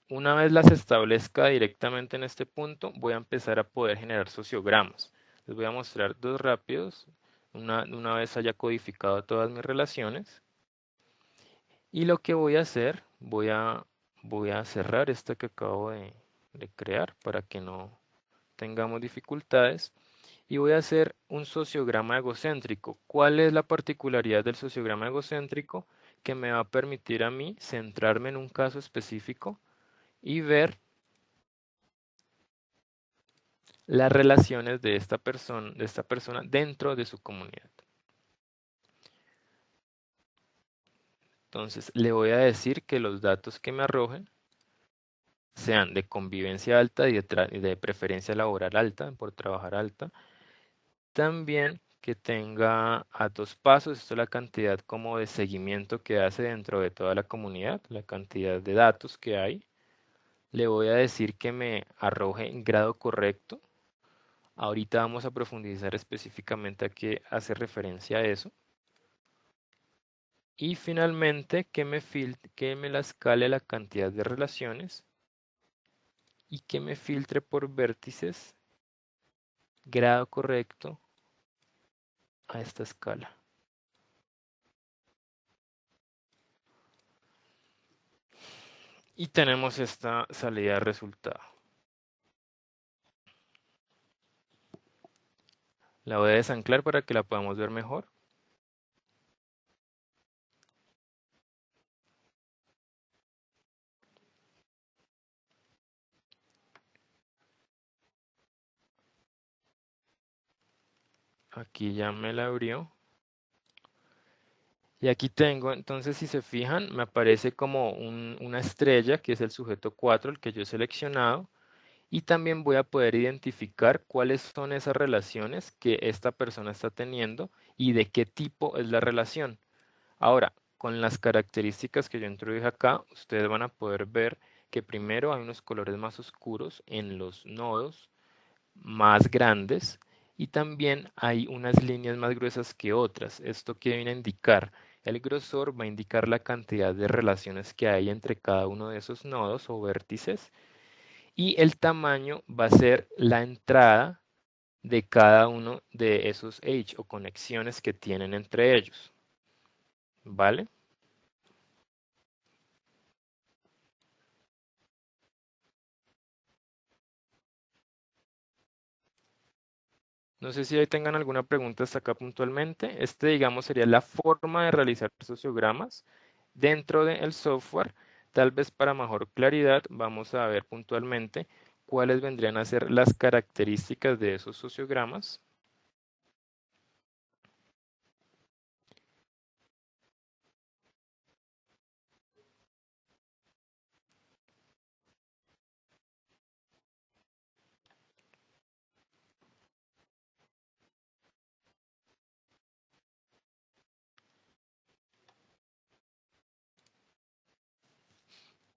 una vez las establezca directamente en este punto, voy a empezar a poder generar sociogramas. Les voy a mostrar dos rápidos, una vez haya codificado todas mis relaciones. Y lo que voy a hacer, voy a cerrar esta que acabo de crear para que no tengamos dificultades. Y voy a hacer un sociograma egocéntrico. ¿Cuál es la particularidad del sociograma egocéntrico? Que me va a permitir a mí centrarme en un caso específico y ver las relaciones de esta persona dentro de su comunidad. Entonces, le voy a decir que los datos que me arrojen sean de convivencia alta y de preferencia laboral alta, por trabajar alta. También que tenga a 2 pasos, esto es la cantidad como de seguimiento que hace dentro de toda la comunidad, la cantidad de datos que hay. Le voy a decir que me arroje en grado correcto. Ahorita vamos a profundizar específicamente a qué hace referencia a eso. Y finalmente que me la escale la cantidad de relaciones y que me filtre por vértices grado correcto a esta escala. Y tenemos esta salida de resultado. La voy a desanclar para que la podamos ver mejor. Aquí ya me la abrió. Y aquí tengo, entonces si se fijan, me aparece como una estrella, que es el sujeto 4, el que yo he seleccionado. Y también voy a poder identificar cuáles son esas relaciones que esta persona está teniendo y de qué tipo es la relación. Ahora, con las características que yo introduje acá, ustedes van a poder ver que primero hay unos colores más oscuros en los nodos más grandes y también hay unas líneas más gruesas que otras. ¿Esto qué viene a indicar? El grosor va a indicar la cantidad de relaciones que hay entre cada uno de esos nodos o vértices y el tamaño va a ser la entrada de cada uno de esos edge o conexiones que tienen entre ellos. ¿Vale? No sé si ahí tengan alguna pregunta hasta acá puntualmente. Digamos, sería la forma de realizar sociogramas dentro del software. Tal vez para mejor claridad, vamos a ver puntualmente cuáles vendrían a ser las características de esos sociogramas.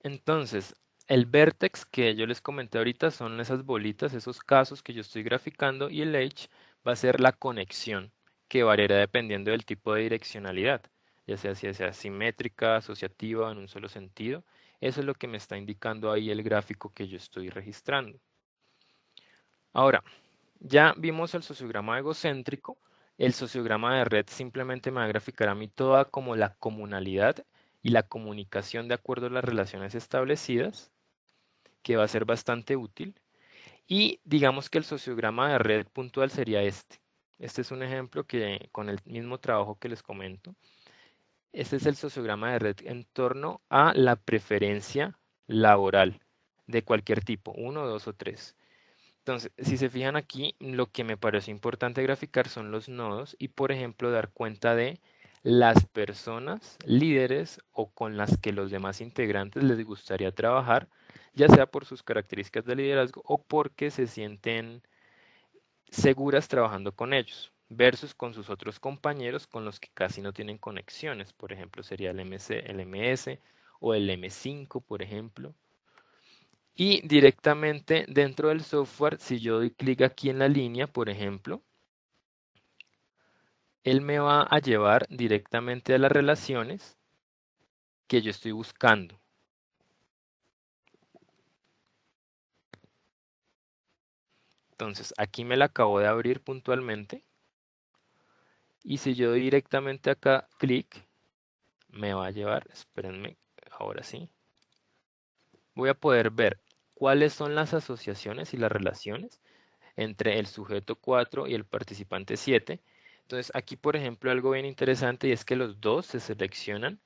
Entonces, el vertex que yo les comenté ahorita son esas bolitas, esos casos que yo estoy graficando, y el edge va a ser la conexión, que variará dependiendo del tipo de direccionalidad, ya sea si sea simétrica, asociativa o en un solo sentido. Eso es lo que me está indicando ahí el gráfico que yo estoy registrando. Ahora, Ya vimos el sociograma egocéntrico. El sociograma de red simplemente me va a graficar a mí toda como la comunalidad y la comunicación de acuerdo a las relaciones establecidas, que va a ser bastante útil. Y digamos que el sociograma de red puntual sería este. Este es un ejemplo que con el mismo trabajo que les comento. Este es el sociograma de red en torno a la preferencia laboral de cualquier tipo, uno, dos o tres. Entonces, si se fijan aquí, lo que me parece importante graficar son los nodos y, por ejemplo, dar cuenta de las personas líderes o con las que los demás integrantes les gustaría trabajar, ya sea por sus características de liderazgo o porque se sienten seguras trabajando con ellos, versus con sus otros compañeros con los que casi no tienen conexiones. Por ejemplo, sería el MS o el M5, por ejemplo. Y directamente dentro del software, si yo doy clic aquí en la línea, por ejemplo, él me va a llevar directamente a las relaciones que yo estoy buscando. Entonces, aquí me la acabo de abrir puntualmente. Y si yo doy directamente acá clic, me va a llevar, espérenme, ahora sí. Voy a poder ver cuáles son las asociaciones y las relaciones entre el sujeto 4 y el participante 7. Entonces, aquí, por ejemplo, algo bien interesante y es que los dos se seleccionan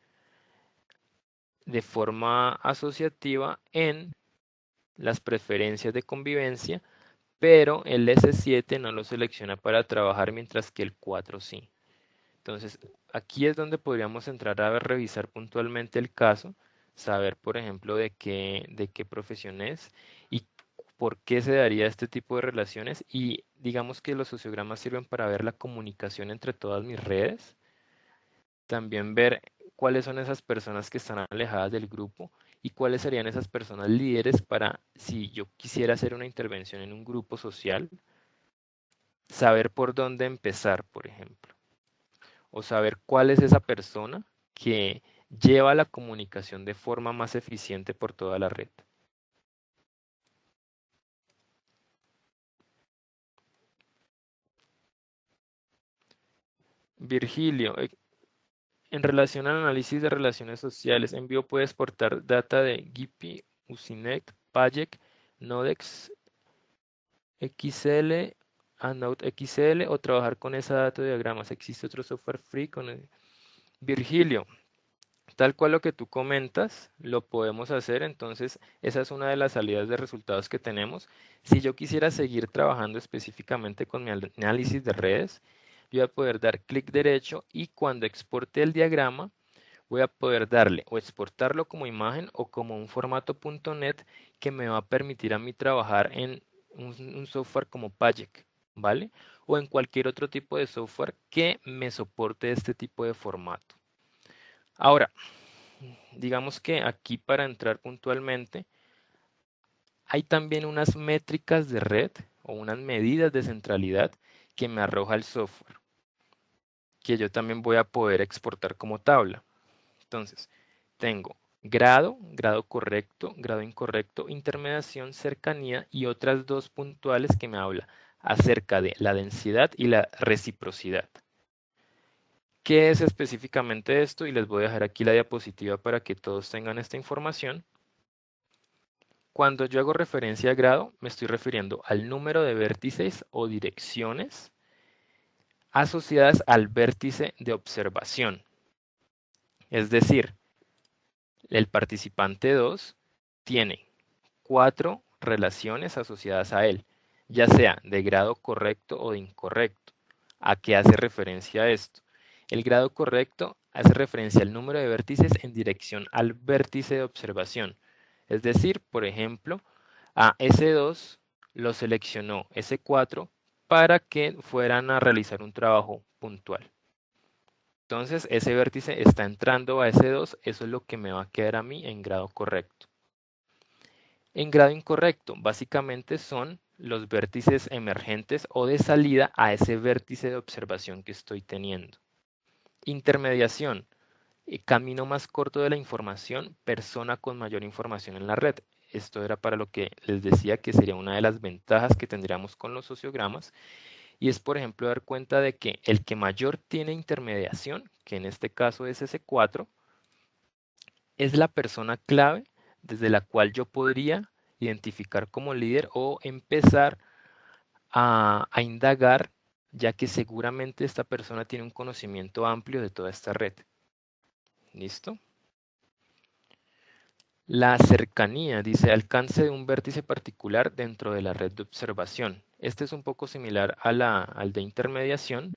de forma asociativa en las preferencias de convivencia, pero el S7 no lo selecciona para trabajar, mientras que el 4 sí. Entonces, aquí es donde podríamos entrar a revisar puntualmente el caso, saber, por ejemplo, de qué profesión es y por qué se daría este tipo de relaciones. Y digamos que los sociogramas sirven para ver la comunicación entre todas mis redes, también ver cuáles son esas personas que están alejadas del grupo y cuáles serían esas personas líderes para, si yo quisiera hacer una intervención en un grupo social, saber por dónde empezar, por ejemplo, o saber cuál es esa persona que lleva la comunicación de forma más eficiente por toda la red. Virgilio, en relación al análisis de relaciones sociales, Envío puede exportar data de GIPI, Usinet, Payek, Nodex, XL, Anote XL o trabajar con esa data de diagramas. ¿Existe otro software free con Virgilio? Tal cual lo que tú comentas, lo podemos hacer. Entonces, esa es una de las salidas de resultados que tenemos. Si yo quisiera seguir trabajando específicamente con mi análisis de redes, yo voy a poder dar clic derecho y cuando exporte el diagrama, voy a poder darle o exportarlo como imagen o como un formato .NET que me va a permitir a mí trabajar en un software como Payek, ¿vale? O en cualquier otro tipo de software que me soporte este tipo de formato. Ahora, digamos que aquí para entrar puntualmente, hay también unas métricas de red o unas medidas de centralidad que me arroja el software, que yo también voy a poder exportar como tabla. Entonces, tengo grado, grado correcto, grado incorrecto, intermediación, cercanía y otras dos puntuales que me habla acerca de la densidad y la reciprocidad. ¿Qué es específicamente esto? Y les voy a dejar aquí la diapositiva para que todos tengan esta información. Cuando yo hago referencia a grado, me estoy refiriendo al número de vértices o direcciones asociadas al vértice de observación. Es decir, el participante 2 tiene 4 relaciones asociadas a él, ya sea de grado correcto o de incorrecto. ¿A qué hace referencia esto? El grado correcto hace referencia al número de vértices en dirección al vértice de observación. Es decir, por ejemplo, a S2 lo seleccionó S4 para que fueran a realizar un trabajo puntual. Entonces, ese vértice está entrando a S2, eso es lo que me va a quedar a mí en grado correcto. En grado incorrecto, básicamente son los vértices emergentes o de salida a ese vértice de observación que estoy teniendo. Intermediación, camino más corto de la información, persona con mayor información en la red. esto era para lo que les decía que sería una de las ventajas que tendríamos con los sociogramas, y es, por ejemplo, dar cuenta de que el que mayor tiene intermediación, que en este caso es ese 4, es la persona clave desde la cual yo podría identificar como líder o empezar a indagar, ya que seguramente esta persona tiene un conocimiento amplio de toda esta red. ¿Listo? La cercanía, dice, alcance de un vértice particular dentro de la red de observación. Este es un poco similar al de intermediación.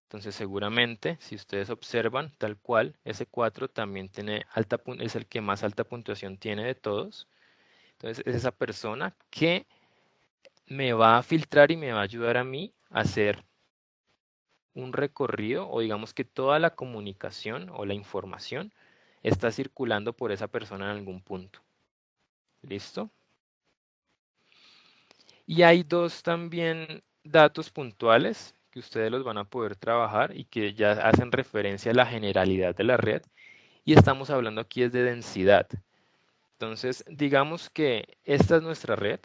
Entonces, seguramente, si ustedes observan, tal cual, ese 4 también tiene es el que más alta puntuación tiene de todos. Entonces, es esa persona que me va a filtrar y me va a ayudar a mí a hacer un recorrido, o digamos que toda la comunicación o la información está circulando por esa persona en algún punto. ¿Listo? Y hay dos también datos puntuales que ustedes los van a poder trabajar y que ya hacen referencia a la generalidad de la red. Y estamos hablando aquí es de densidad. Entonces, digamos que esta es nuestra red,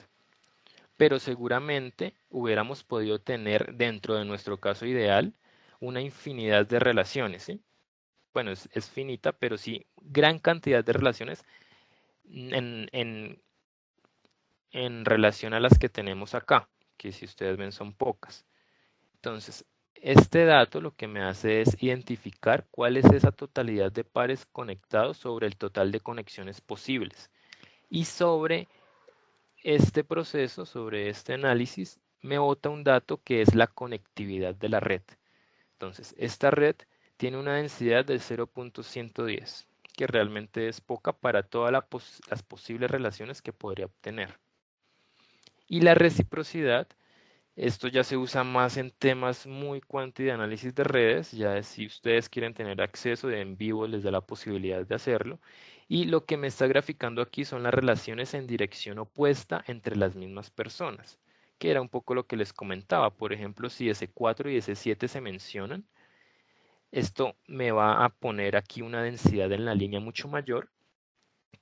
pero seguramente hubiéramos podido tener dentro de nuestro caso ideal una infinidad de relaciones, ¿sí? Bueno, es finita, pero sí gran cantidad de relaciones en, en, en relación a las que tenemos acá, que si ustedes ven son pocas. Entonces, este dato lo que me hace es identificar cuál es esa totalidad de pares conectados sobre el total de conexiones posibles. Y sobre este proceso, sobre este análisis, me bota un dato que es la conectividad de la red. Entonces, esta red tiene una densidad de 0.110, que realmente es poca para todas las posibles relaciones que podría obtener. Y la reciprocidad, esto ya se usa más en temas muy cuanti de análisis de redes, ya si ustedes quieren tener acceso de en vivo les da la posibilidad de hacerlo. Y lo que me está graficando aquí son las relaciones en dirección opuesta entre las mismas personas, que era un poco lo que les comentaba. Por ejemplo, si ese 4 y ese 7 se mencionan, esto me va a poner aquí una densidad en la línea mucho mayor,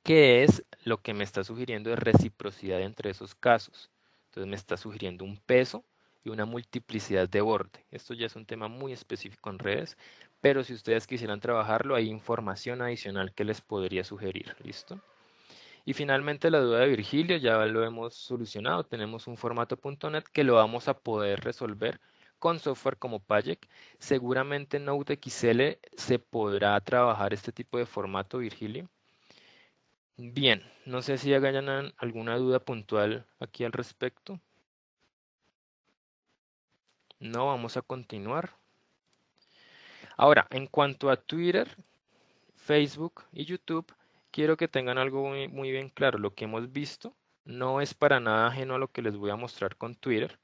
que es lo que me está sugiriendo de reciprocidad entre esos casos. Entonces me está sugiriendo un peso y una multiplicidad de borde. Esto ya es un tema muy específico en redes, pero si ustedes quisieran trabajarlo, hay información adicional que les podría sugerir. ¿Listo? Y finalmente la duda de Virgilio ya lo hemos solucionado. Tenemos un formato .NET que lo vamos a poder resolver con software como Payek. Seguramente en NodeXL se podrá trabajar este tipo de formato, Virgilio. Bien, no sé si hayan alguna duda puntual aquí al respecto. No, vamos a continuar. Ahora, en cuanto a Twitter, Facebook y YouTube, quiero que tengan algo muy bien claro. Lo que hemos visto no es para nada ajeno a lo que les voy a mostrar con Twitter.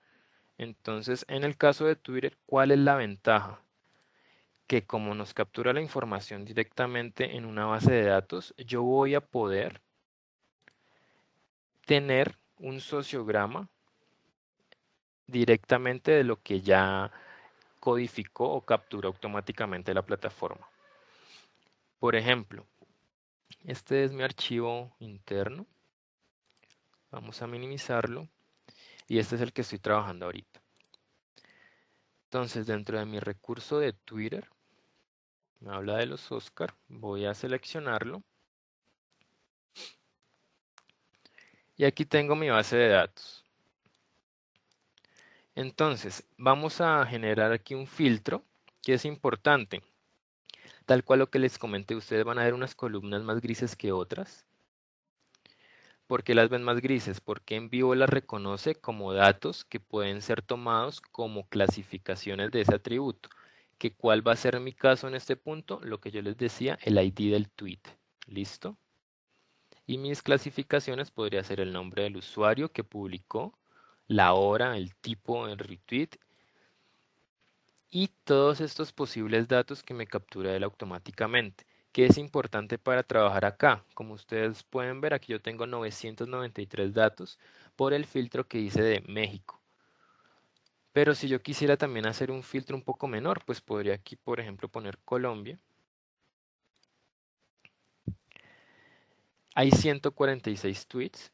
Entonces, en el caso de Twitter, ¿cuál es la ventaja? Que como nos captura la información directamente en una base de datos, yo voy a poder tener un sociograma directamente de lo que ya codificó o capturó automáticamente la plataforma. Por ejemplo, este es mi archivo interno. Vamos a minimizarlo. Y este es el que estoy trabajando ahorita. Entonces, dentro de mi recurso de Twitter, me habla de los Oscar. Voy a seleccionarlo. Y aquí tengo mi base de datos. Entonces, vamos a generar aquí un filtro que es importante. Tal cual lo que les comenté, ustedes van a ver unas columnas más grises que otras. ¿Por qué las ven más grises? Porque en vivo las reconoce como datos que pueden ser tomados como clasificaciones de ese atributo. ¿Que cuál va a ser mi caso en este punto? Lo que yo les decía, el ID del tweet. ¿Listo? Y mis clasificaciones podría ser el nombre del usuario que publicó, la hora, el tipo del retweet y todos estos posibles datos que me captura él automáticamente. ¿Qué es importante para trabajar acá? Como ustedes pueden ver, aquí yo tengo 993 datos por el filtro que hice de México. Pero si yo quisiera también hacer un filtro un poco menor, pues podría aquí, por ejemplo, poner Colombia. hay 146 tweets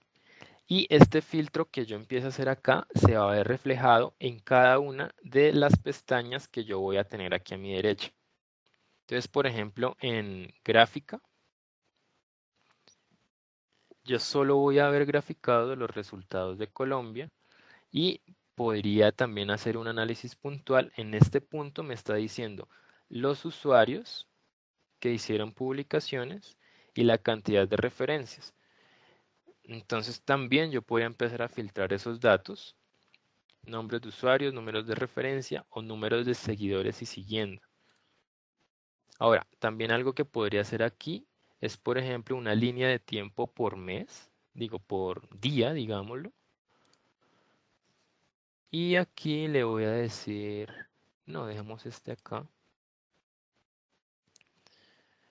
y este filtro que yo empiezo a hacer acá se va a ver reflejado en cada una de las pestañas que yo voy a tener aquí a mi derecha. Entonces, por ejemplo, en gráfica, yo solo voy a ver graficado los resultados de Colombia y podría también hacer un análisis puntual. En este punto me está diciendo los usuarios que hicieron publicaciones y la cantidad de referencias. Entonces también yo podría empezar a filtrar esos datos, nombres de usuarios, números de referencia o números de seguidores y siguiendo. Ahora, también algo que podría hacer aquí es, por ejemplo, una línea de tiempo por mes, digo por día, digámoslo. Y aquí le voy a decir, no, dejemos este acá.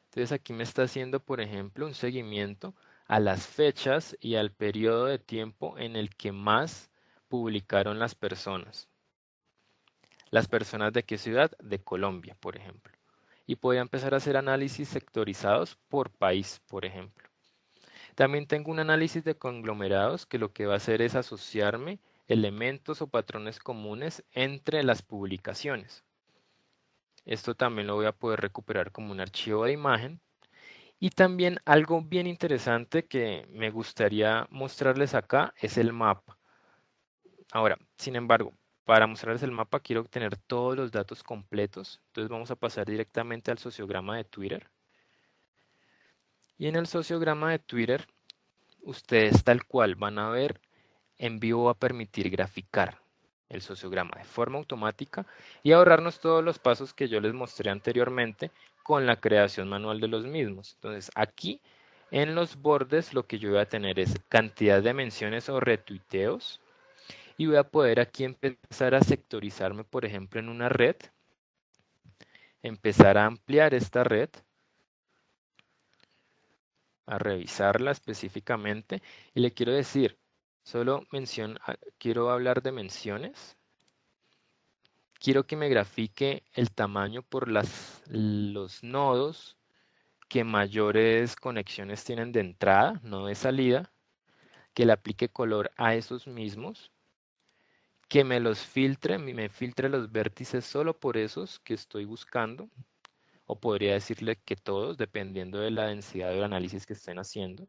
Entonces aquí me está haciendo, por ejemplo, un seguimiento a las fechas y al periodo de tiempo en el que más publicaron las personas. ¿Las personas de qué ciudad? De Colombia, por ejemplo. Y podría empezar a hacer análisis sectorizados por país, por ejemplo. También tengo un análisis de conglomerados que lo que va a hacer es asociarme elementos o patrones comunes entre las publicaciones. Esto también lo voy a poder recuperar como un archivo de imagen. Y también algo bien interesante que me gustaría mostrarles acá es el mapa. Ahora, sin embargo, para mostrarles el mapa quiero obtener todos los datos completos. Entonces vamos a pasar directamente al sociograma de Twitter. Y en el sociograma de Twitter, ustedes tal cual van a ver, en vivo va a permitir graficar el sociograma de forma automática y ahorrarnos todos los pasos que yo les mostré anteriormente con la creación manual de los mismos. Entonces aquí en los bordes lo que yo voy a tener es cantidad de menciones o retuiteos y voy a poder aquí empezar a sectorizarme, por ejemplo, en una red, empezar a ampliar esta red, a revisarla específicamente y le quiero decir, quiero hablar de menciones. Quiero que me grafique el tamaño por los nodos que mayores conexiones tienen de entrada, no de salida, que le aplique color a esos mismos, que me los filtre, me filtre los vértices solo por esos que estoy buscando, o podría decirle que todos, dependiendo de la densidad del análisis que estén haciendo,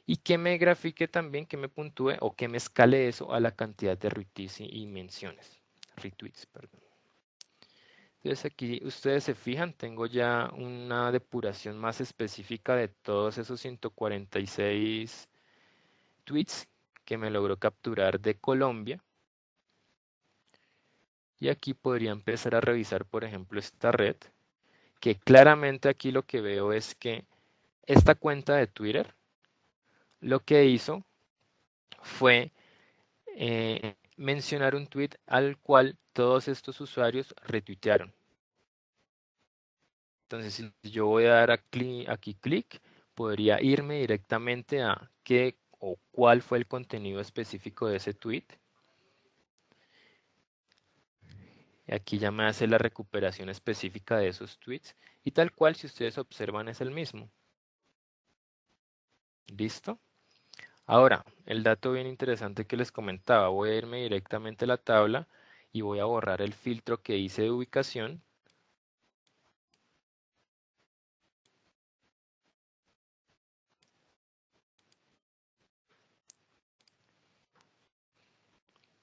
y que me grafique también, que me puntúe o que me escale eso a la cantidad de retweets y menciones, retweets, perdón. Entonces aquí ustedes se fijan, tengo ya una depuración más específica de todos esos 146 tweets que me logró capturar de Colombia. Y aquí podría empezar a revisar, por ejemplo, esta red, que claramente aquí lo que veo es que esta cuenta de Twitter lo que hizo fue mencionar un tweet al cual todos estos usuarios retuitearon. Entonces, si yo voy a dar aquí clic, podría irme directamente a qué o cuál fue el contenido específico de ese tweet. Y aquí ya me hace la recuperación específica de esos tweets. Y tal cual, si ustedes observan, es el mismo. ¿Listo? Ahora, el dato bien interesante que les comentaba. Voy a irme directamente a la tabla y voy a borrar el filtro que hice de ubicación.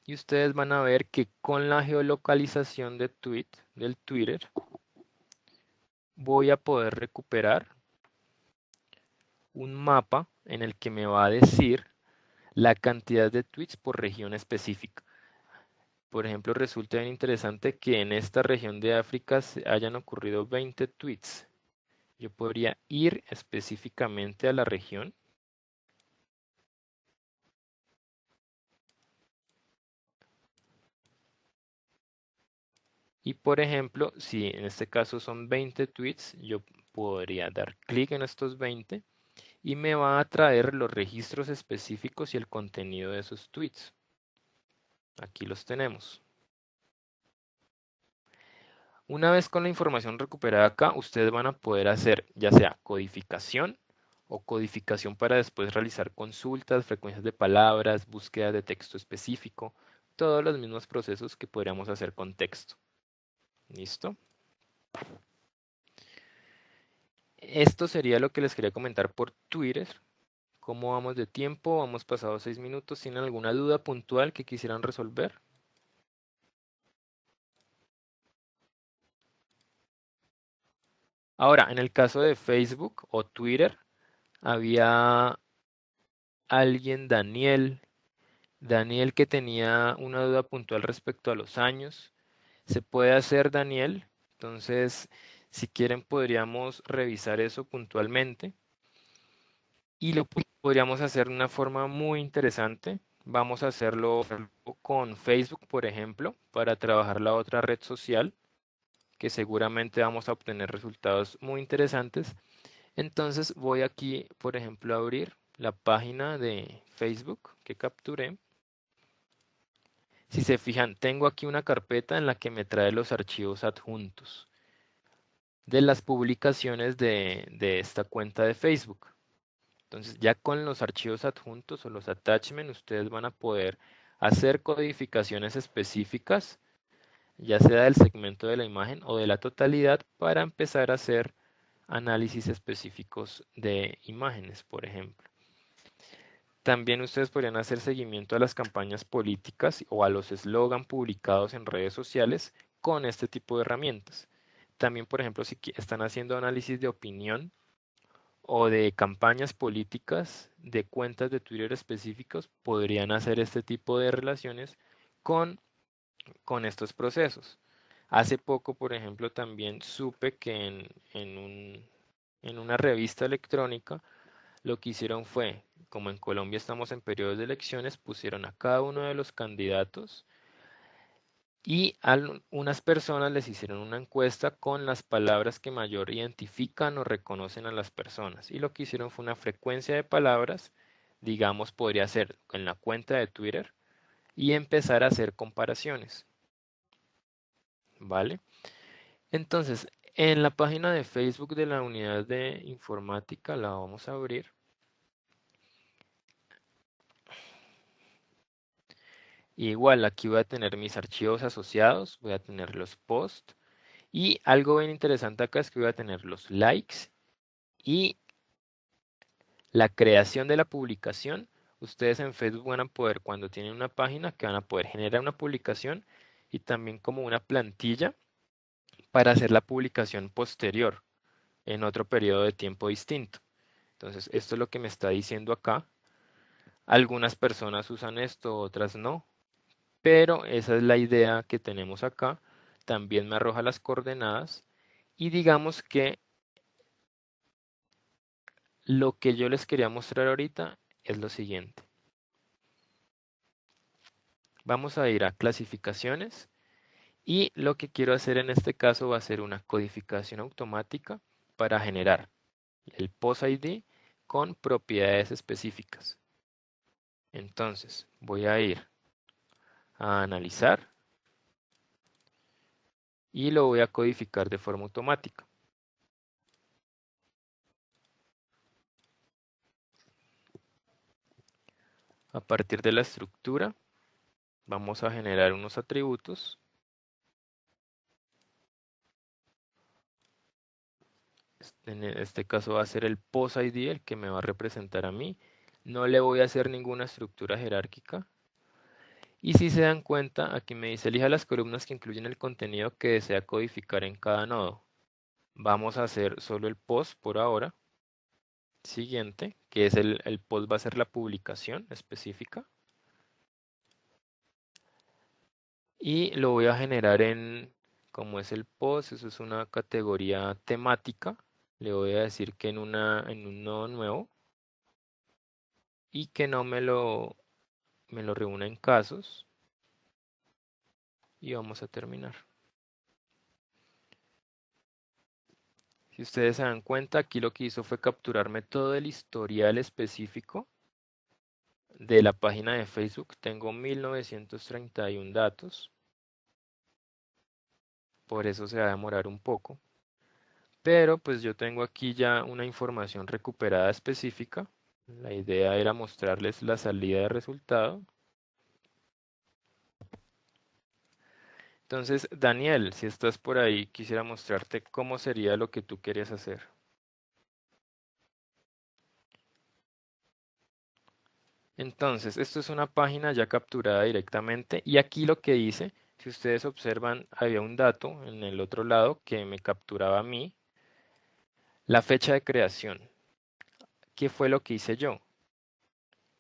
Y ustedes van a ver que con la geolocalización del Twitter, voy a poder recuperar un mapa en el que me va a decir la cantidad de tweets por región específica. Por ejemplo, resulta bien interesante que en esta región de África se hayan ocurrido 20 tweets. Yo podría ir específicamente a la región y, por ejemplo, si en este caso son 20 tweets, yo podría dar clic en estos 20 y me va a traer los registros específicos y el contenido de esos tweets. Aquí los tenemos. Una vez con la información recuperada acá, ustedes van a poder hacer ya sea codificación o codificación para después realizar consultas, frecuencias de palabras, búsqueda de texto específico, todos los mismos procesos que podríamos hacer con texto. ¿Listo? Esto sería lo que les quería comentar por Twitter. ¿Cómo vamos de tiempo? Hemos pasado 6 minutos. ¿Tienen alguna duda puntual que quisieran resolver? Ahora, en el caso de Facebook o Twitter, había alguien, Daniel que tenía una duda puntual respecto a los años. Se puede hacer, Daniel. Entonces, si quieren, podríamos revisar eso puntualmente. Y lo podríamos hacer de una forma muy interesante. Vamos a hacerlo con Facebook, por ejemplo, para trabajar la otra red social, que seguramente vamos a obtener resultados muy interesantes. Entonces voy aquí, por ejemplo, a abrir la página de Facebook que capturé. Si se fijan, tengo aquí una carpeta en la que me trae los archivos adjuntos de las publicaciones de esta cuenta de Facebook. Entonces, ya con los archivos adjuntos o los attachments, ustedes van a poder hacer codificaciones específicas, ya sea del segmento de la imagen o de la totalidad, para empezar a hacer análisis específicos de imágenes, por ejemplo. También ustedes podrían hacer seguimiento a las campañas políticas o a los eslogan publicados en redes sociales con este tipo de herramientas. También, por ejemplo, si están haciendo análisis de opinión o de campañas políticas de cuentas de Twitter específicos, podrían hacer este tipo de relaciones con, con estos procesos. Hace poco, por ejemplo, también supe que en una revista electrónica lo que hicieron fue, como en Colombia estamos en periodos de elecciones, pusieron a cada uno de los candidatos y a unas personas les hicieron una encuesta con las palabras que mayor identifican o reconocen a las personas. Y lo que hicieron fue una frecuencia de palabras, digamos, podría ser en la cuenta de Twitter, y empezar a hacer comparaciones. ¿Vale? Entonces, en la página de Facebook de la unidad de informática la vamos a abrir. Igual, aquí voy a tener mis archivos asociados, voy a tener los posts. Y algo bien interesante acá es que voy a tener los likes y la creación de la publicación. Ustedes en Facebook van a poder, cuando tienen una página, que van a poder generar una publicación y también como una plantilla para hacer la publicación posterior en otro periodo de tiempo distinto. Entonces, esto es lo que me está diciendo acá. Algunas personas usan esto, otras no, pero esa es la idea que tenemos acá. También me arroja las coordenadas y digamos que lo que yo les quería mostrar ahorita es lo siguiente. Vamos a ir a clasificaciones y lo que quiero hacer en este caso va a ser una codificación automática para generar el post ID con propiedades específicas. Entonces voy a ir a analizar y lo voy a codificar de forma automática. A partir de la estructura vamos a generar unos atributos. En este caso va a ser el post ID el que me va a representar a mí. No le voy a hacer ninguna estructura jerárquica. Y si se dan cuenta, aquí me dice elija las columnas que incluyen el contenido que desea codificar en cada nodo. Vamos a hacer solo el post por ahora. Siguiente, que es el post va a ser la publicación específica. Y lo voy a generar como es el post, eso es una categoría temática. Le voy a decir que en un nodo nuevo y que no me lo reúna en casos. Y vamos a terminar. Si ustedes se dan cuenta, aquí lo que hizo fue capturarme todo el historial específico de la página de Facebook. Tengo 1931 datos. Por eso se va a demorar un poco. pero pues yo tengo aquí ya una información recuperada específica. La idea era mostrarles la salida de resultado. Entonces, Daniel, si estás por ahí, quisiera mostrarte cómo sería lo que tú querías hacer. Entonces, esto es una página ya capturada directamente y aquí lo que hice, si ustedes observan, había un dato en el otro lado que me capturaba a mí, la fecha de creación. ¿Qué fue lo que hice yo?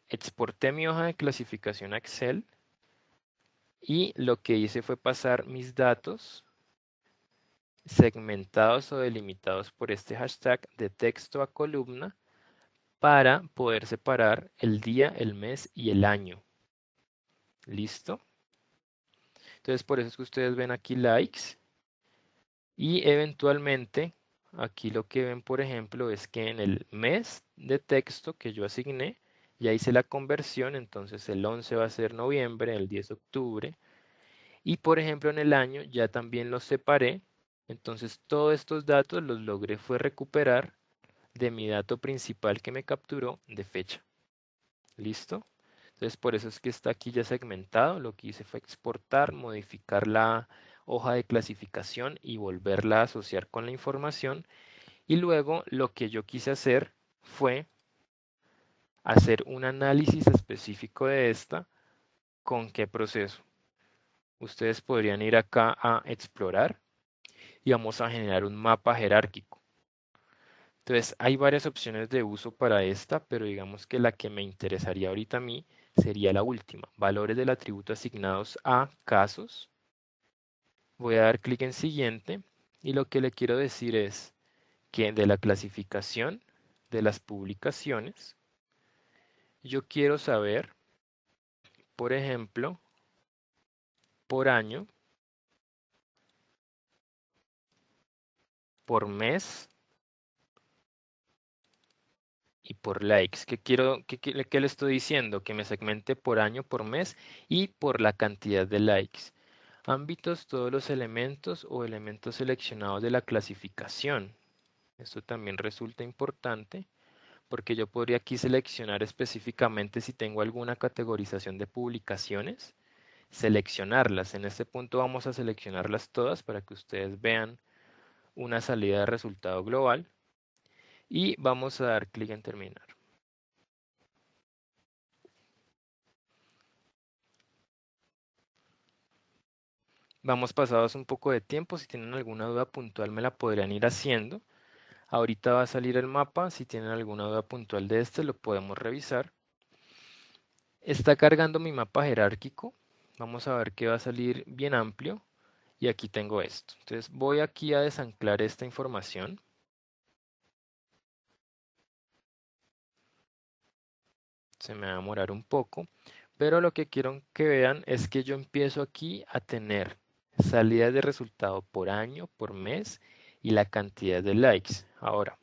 Exporté mi hoja de clasificación a Excel y lo que hice fue pasar mis datos segmentados o delimitados por este hashtag de texto a columna para poder separar el día, el mes y el año. ¿Listo? Entonces por eso es que ustedes ven aquí likes y eventualmente aquí lo que ven, por ejemplo, es que en el mes de texto que yo asigné, ya hice la conversión, entonces el 11 va a ser noviembre, el 10 octubre, y por ejemplo en el año ya también los separé, entonces todos estos datos los logré fue recuperar de mi dato principal que me capturó de fecha. ¿Listo? Entonces por eso es que está aquí ya segmentado. Lo que hice fue exportar, modificar la hoja de clasificación y volverla a asociar con la información. Y luego lo que yo quise hacer fue hacer un análisis específico de esta. ¿Con qué proceso? Ustedes podrían ir acá a explorar y vamos a generar un mapa jerárquico. Entonces hay varias opciones de uso para esta, pero digamos que la que me interesaría ahorita a mí sería la última. Valores del atributo asignados a casos. Voy a dar clic en siguiente y lo que le quiero decir es que de la clasificación de las publicaciones, yo quiero saber, por ejemplo, por año, por mes y por likes. ¿Qué quiero, qué le estoy diciendo? Que me segmente por año, por mes y por la cantidad de likes. Ámbitos, todos los elementos o elementos seleccionados de la clasificación. Esto también resulta importante porque yo podría aquí seleccionar específicamente si tengo alguna categorización de publicaciones, seleccionarlas. En este punto vamos a seleccionarlas todas para que ustedes vean una salida de resultado global y vamos a dar clic en terminar. Vamos pasados un poco de tiempo, si tienen alguna duda puntual me la podrían ir haciendo. Ahorita va a salir el mapa, si tienen alguna duda puntual de este lo podemos revisar. Está cargando mi mapa jerárquico, vamos a ver que va a salir bien amplio y aquí tengo esto. Entonces voy aquí a desanclar esta información. Se me va a demorar un poco, pero lo que quiero que vean es que yo empiezo aquí a tener salidas de resultado por año, por mes y la cantidad de likes. Ahora,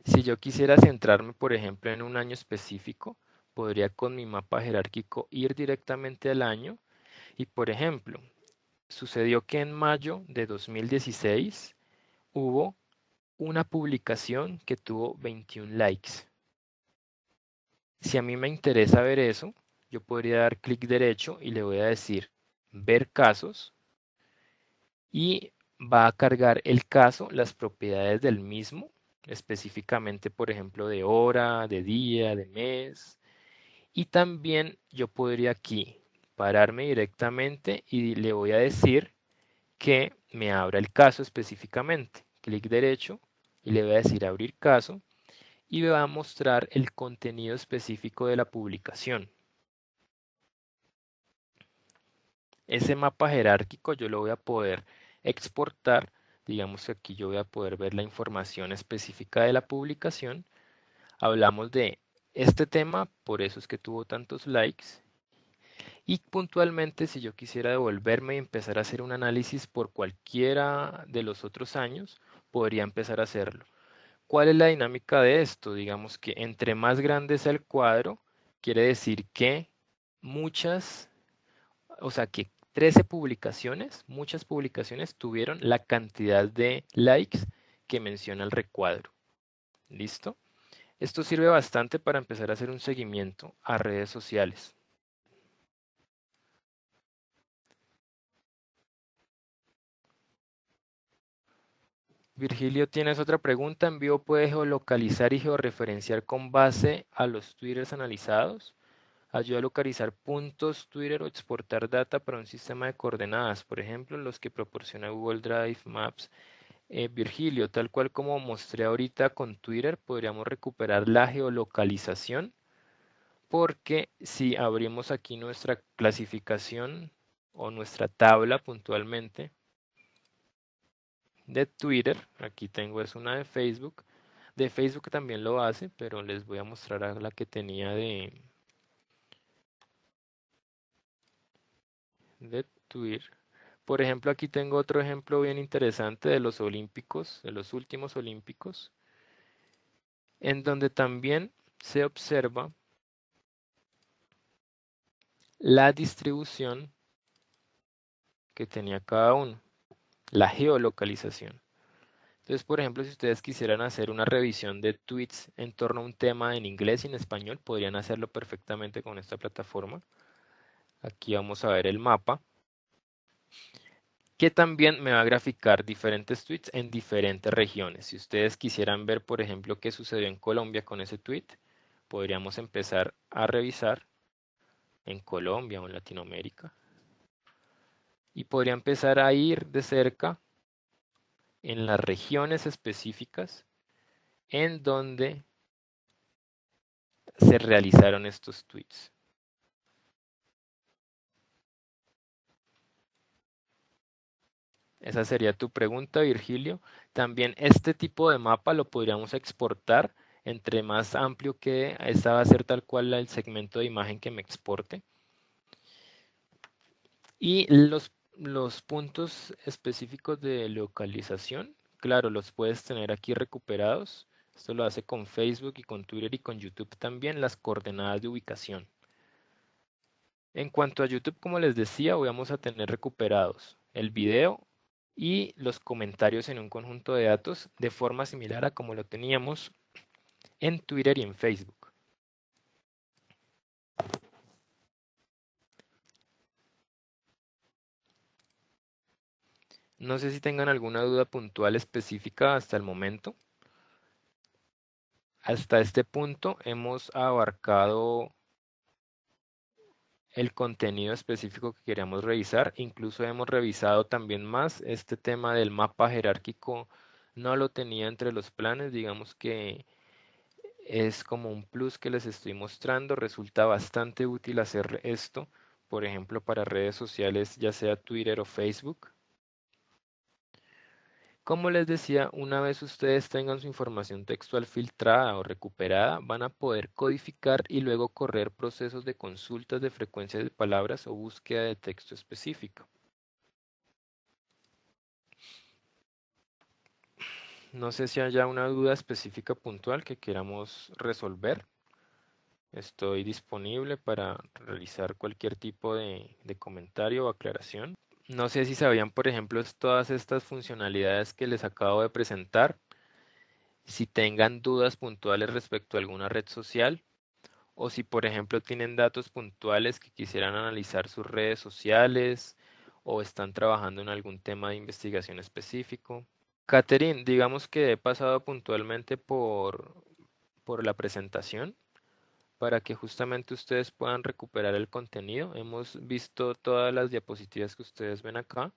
si yo quisiera centrarme, por ejemplo, en un año específico, podría con mi mapa jerárquico ir directamente al año y, por ejemplo, sucedió que en mayo de 2016 hubo una publicación que tuvo 21 likes. Si a mí me interesa ver eso, yo podría dar clic derecho y le voy a decir ver casos y va a cargar el caso, las propiedades del mismo, específicamente, por ejemplo, de hora, de día, de mes. Y también yo podría aquí pararme directamente y le voy a decir que me abra el caso específicamente. Clic derecho y le voy a decir abrir caso y me va a mostrar el contenido específico de la publicación. Ese mapa jerárquico yo lo voy a poder exportar. Digamos que aquí yo voy a poder ver la información específica de la publicación. Hablamos de este tema, por eso es que tuvo tantos likes. Y puntualmente, si yo quisiera devolverme y empezar a hacer un análisis por cualquiera de los otros años, podría empezar a hacerlo. ¿Cuál es la dinámica de esto? Digamos que entre más grande sea el cuadro, quiere decir que muchas, o sea, que 13 publicaciones, muchas publicaciones tuvieron la cantidad de likes que menciona el recuadro. ¿Listo? Esto sirve bastante para empezar a hacer un seguimiento a redes sociales. Virgilio, ¿tienes otra pregunta? ¿En vivo puede geolocalizar y georreferenciar con base a los twitters analizados? Ayuda a localizar puntos Twitter o exportar data para un sistema de coordenadas, por ejemplo, los que proporciona Google Drive, Maps. Virgilio, tal cual como mostré ahorita con Twitter, podríamos recuperar la geolocalización porque si abrimos aquí nuestra clasificación o nuestra tabla puntualmente de Twitter, aquí tengo es una de Facebook también lo hace, pero les voy a mostrar a la que tenía de Twitter. Por ejemplo, aquí tengo otro ejemplo bien interesante de los olímpicos, de los últimos olímpicos, en donde también se observa la distribución que tenía cada uno, la geolocalización. Entonces, por ejemplo, si ustedes quisieran hacer una revisión de tweets en torno a un tema en inglés y en español, podrían hacerlo perfectamente con esta plataforma. Aquí vamos a ver el mapa, que también me va a graficar diferentes tweets en diferentes regiones. Si ustedes quisieran ver, por ejemplo, qué sucedió en Colombia con ese tweet, podríamos empezar a revisar en Colombia o en Latinoamérica. Y podría empezar a ir de cerca en las regiones específicas en donde se realizaron estos tweets. Esa sería tu pregunta, Virgilio. También este tipo de mapa lo podríamos exportar. Entre más amplio quede, esta va a ser tal cual el segmento de imagen que me exporte. Y los puntos específicos de localización, claro, los puedes tener aquí recuperados. Esto lo hace con Facebook y con Twitter y con YouTube también, las coordenadas de ubicación. En cuanto a YouTube, como les decía, vamos a tener recuperados el video y los comentarios en un conjunto de datos de forma similar a como lo teníamos en Twitter y en Facebook. No sé si tengan alguna duda puntual específica hasta el momento. Hasta este punto hemos abarcado el contenido específico que queríamos revisar. Incluso hemos revisado también más este tema del mapa jerárquico. No lo tenía entre los planes, digamos que es como un plus que les estoy mostrando. Resulta bastante útil hacer esto, por ejemplo, para redes sociales, ya sea Twitter o Facebook. Como les decía, una vez ustedes tengan su información textual filtrada o recuperada, van a poder codificar y luego correr procesos de consultas de frecuencia de palabras o búsqueda de texto específico. No sé si haya una duda específica puntual que queramos resolver. Estoy disponible para realizar cualquier tipo de comentario o aclaración. No sé si sabían, por ejemplo, todas estas funcionalidades que les acabo de presentar. Si tengan dudas puntuales respecto a alguna red social o si, por ejemplo, tienen datos puntuales que quisieran analizar sus redes sociales o están trabajando en algún tema de investigación específico. Catherine, digamos que he pasado puntualmente por la presentación para que justamente ustedes puedan recuperar el contenido. Hemos visto todas las diapositivas que ustedes ven acá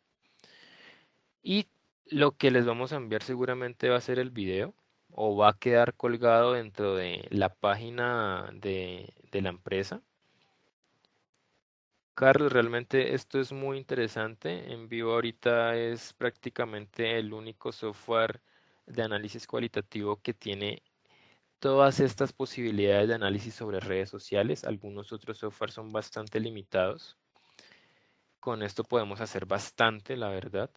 y lo que les vamos a enviar seguramente va a ser el video o va a quedar colgado dentro de la página de la empresa. Carlos, realmente esto es muy interesante. En vivo ahorita es prácticamente el único software de análisis cualitativo que tiene todas estas posibilidades de análisis sobre redes sociales. Algunos otros softwares son bastante limitados. Con esto podemos hacer bastante, la verdad.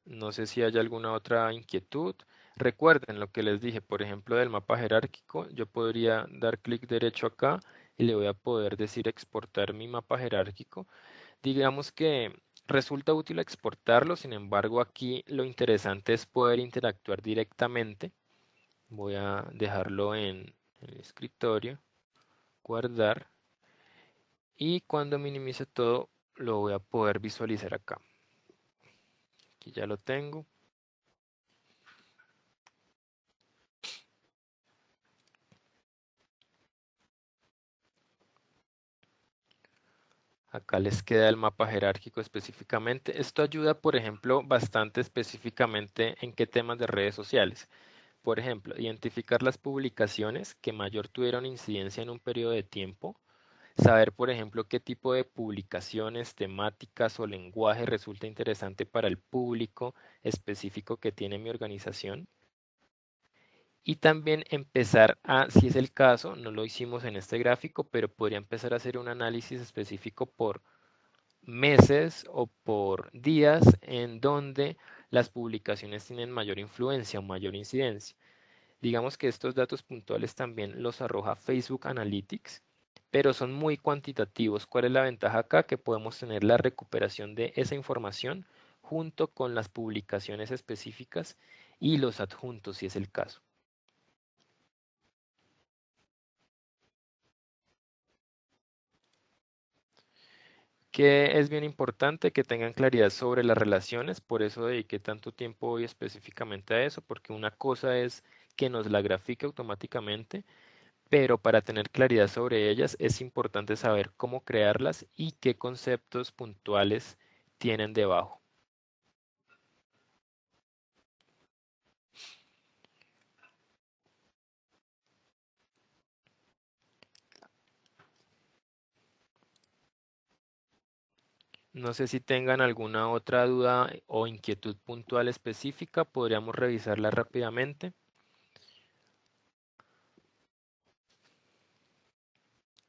No sé si hay alguna otra inquietud. Recuerden lo que les dije, por ejemplo, del mapa jerárquico, yo podría dar clic derecho acá y le voy a poder decir exportar mi mapa jerárquico. Digamos que resulta útil exportarlo, sin embargo, aquí lo interesante es poder interactuar directamente. Voy a dejarlo en el escritorio, guardar, y cuando minimice todo lo voy a poder visualizar acá. Aquí ya lo tengo. Acá les queda el mapa jerárquico específicamente. Esto ayuda, por ejemplo, bastante específicamente en qué temas de redes sociales. Por ejemplo, identificar las publicaciones que mayor tuvieron incidencia en un periodo de tiempo. Saber, por ejemplo, qué tipo de publicaciones, temáticas o lenguaje resulta interesante para el público específico que tiene mi organización. Y también empezar a, si es el caso, no lo hicimos en este gráfico, pero podría empezar a hacer un análisis específico por meses o por días en donde las publicaciones tienen mayor influencia o mayor incidencia. Digamos que estos datos puntuales también los arroja Facebook Analytics, pero son muy cuantitativos. ¿Cuál es la ventaja acá? Que podemos tener la recuperación de esa información junto con las publicaciones específicas y los adjuntos si es el caso. Que es bien importante que tengan claridad sobre las relaciones, por eso dediqué tanto tiempo hoy específicamente a eso, porque una cosa es que nos la grafique automáticamente, pero para tener claridad sobre ellas es importante saber cómo crearlas y qué conceptos puntuales tienen debajo. No sé si tengan alguna otra duda o inquietud puntual específica, podríamos revisarla rápidamente.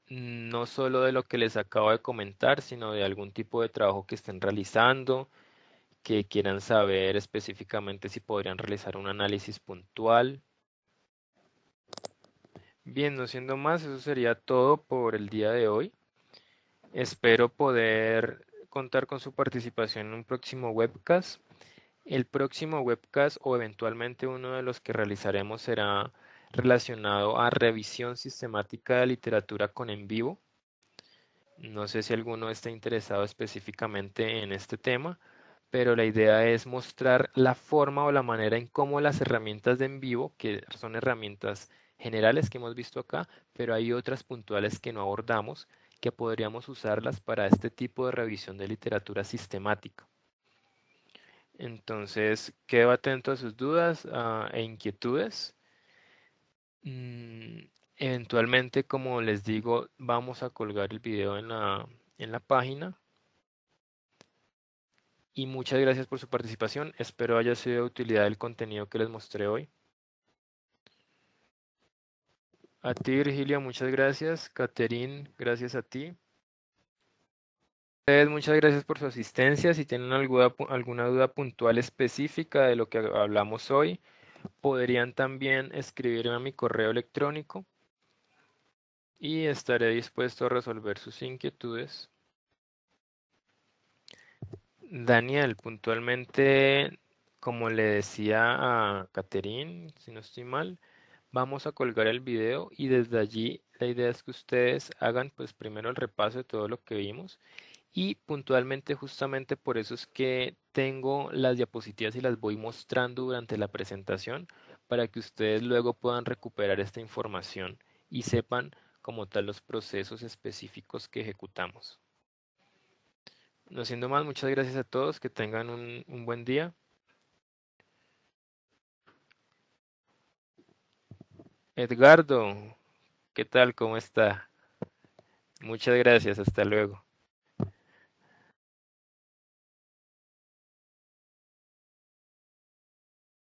No solo de lo que les acabo de comentar, sino de algún tipo de trabajo que estén realizando, que quieran saber específicamente si podrían realizar un análisis puntual. Bien, no siendo más, eso sería todo por el día de hoy. Espero poder contar con su participación en un próximo webcast. El próximo webcast o eventualmente uno de los que realizaremos será relacionado a revisión sistemática de literatura con en vivo. No sé si alguno está interesado específicamente en este tema, pero la idea es mostrar la forma o la manera en cómo las herramientas de en vivo, que son herramientas generales que hemos visto acá, pero hay otras puntuales que no abordamos, que podríamos usarlas para este tipo de revisión de literatura sistemática. Entonces, quedo atento a sus dudas e inquietudes. Mm, Eventualmente, como les digo, vamos a colgar el video en la página. Y muchas gracias por su participación. Espero haya sido de utilidad el contenido que les mostré hoy. A ti, Virgilio, muchas gracias. Caterín, gracias a ti. Ustedes, muchas gracias por su asistencia. Si tienen alguna duda puntual específica de lo que hablamos hoy, podrían también escribirme a mi correo electrónico y estaré dispuesto a resolver sus inquietudes. Daniel, puntualmente, como le decía a Caterín, si no estoy mal, vamos a colgar el video y desde allí la idea es que ustedes hagan pues primero el repaso de todo lo que vimos y puntualmente justamente por eso es que tengo las diapositivas y las voy mostrando durante la presentación para que ustedes luego puedan recuperar esta información y sepan como tal los procesos específicos que ejecutamos. No siendo más, muchas gracias a todos, que tengan un buen día. Edgardo, ¿qué tal? ¿Cómo está? Muchas gracias, hasta luego.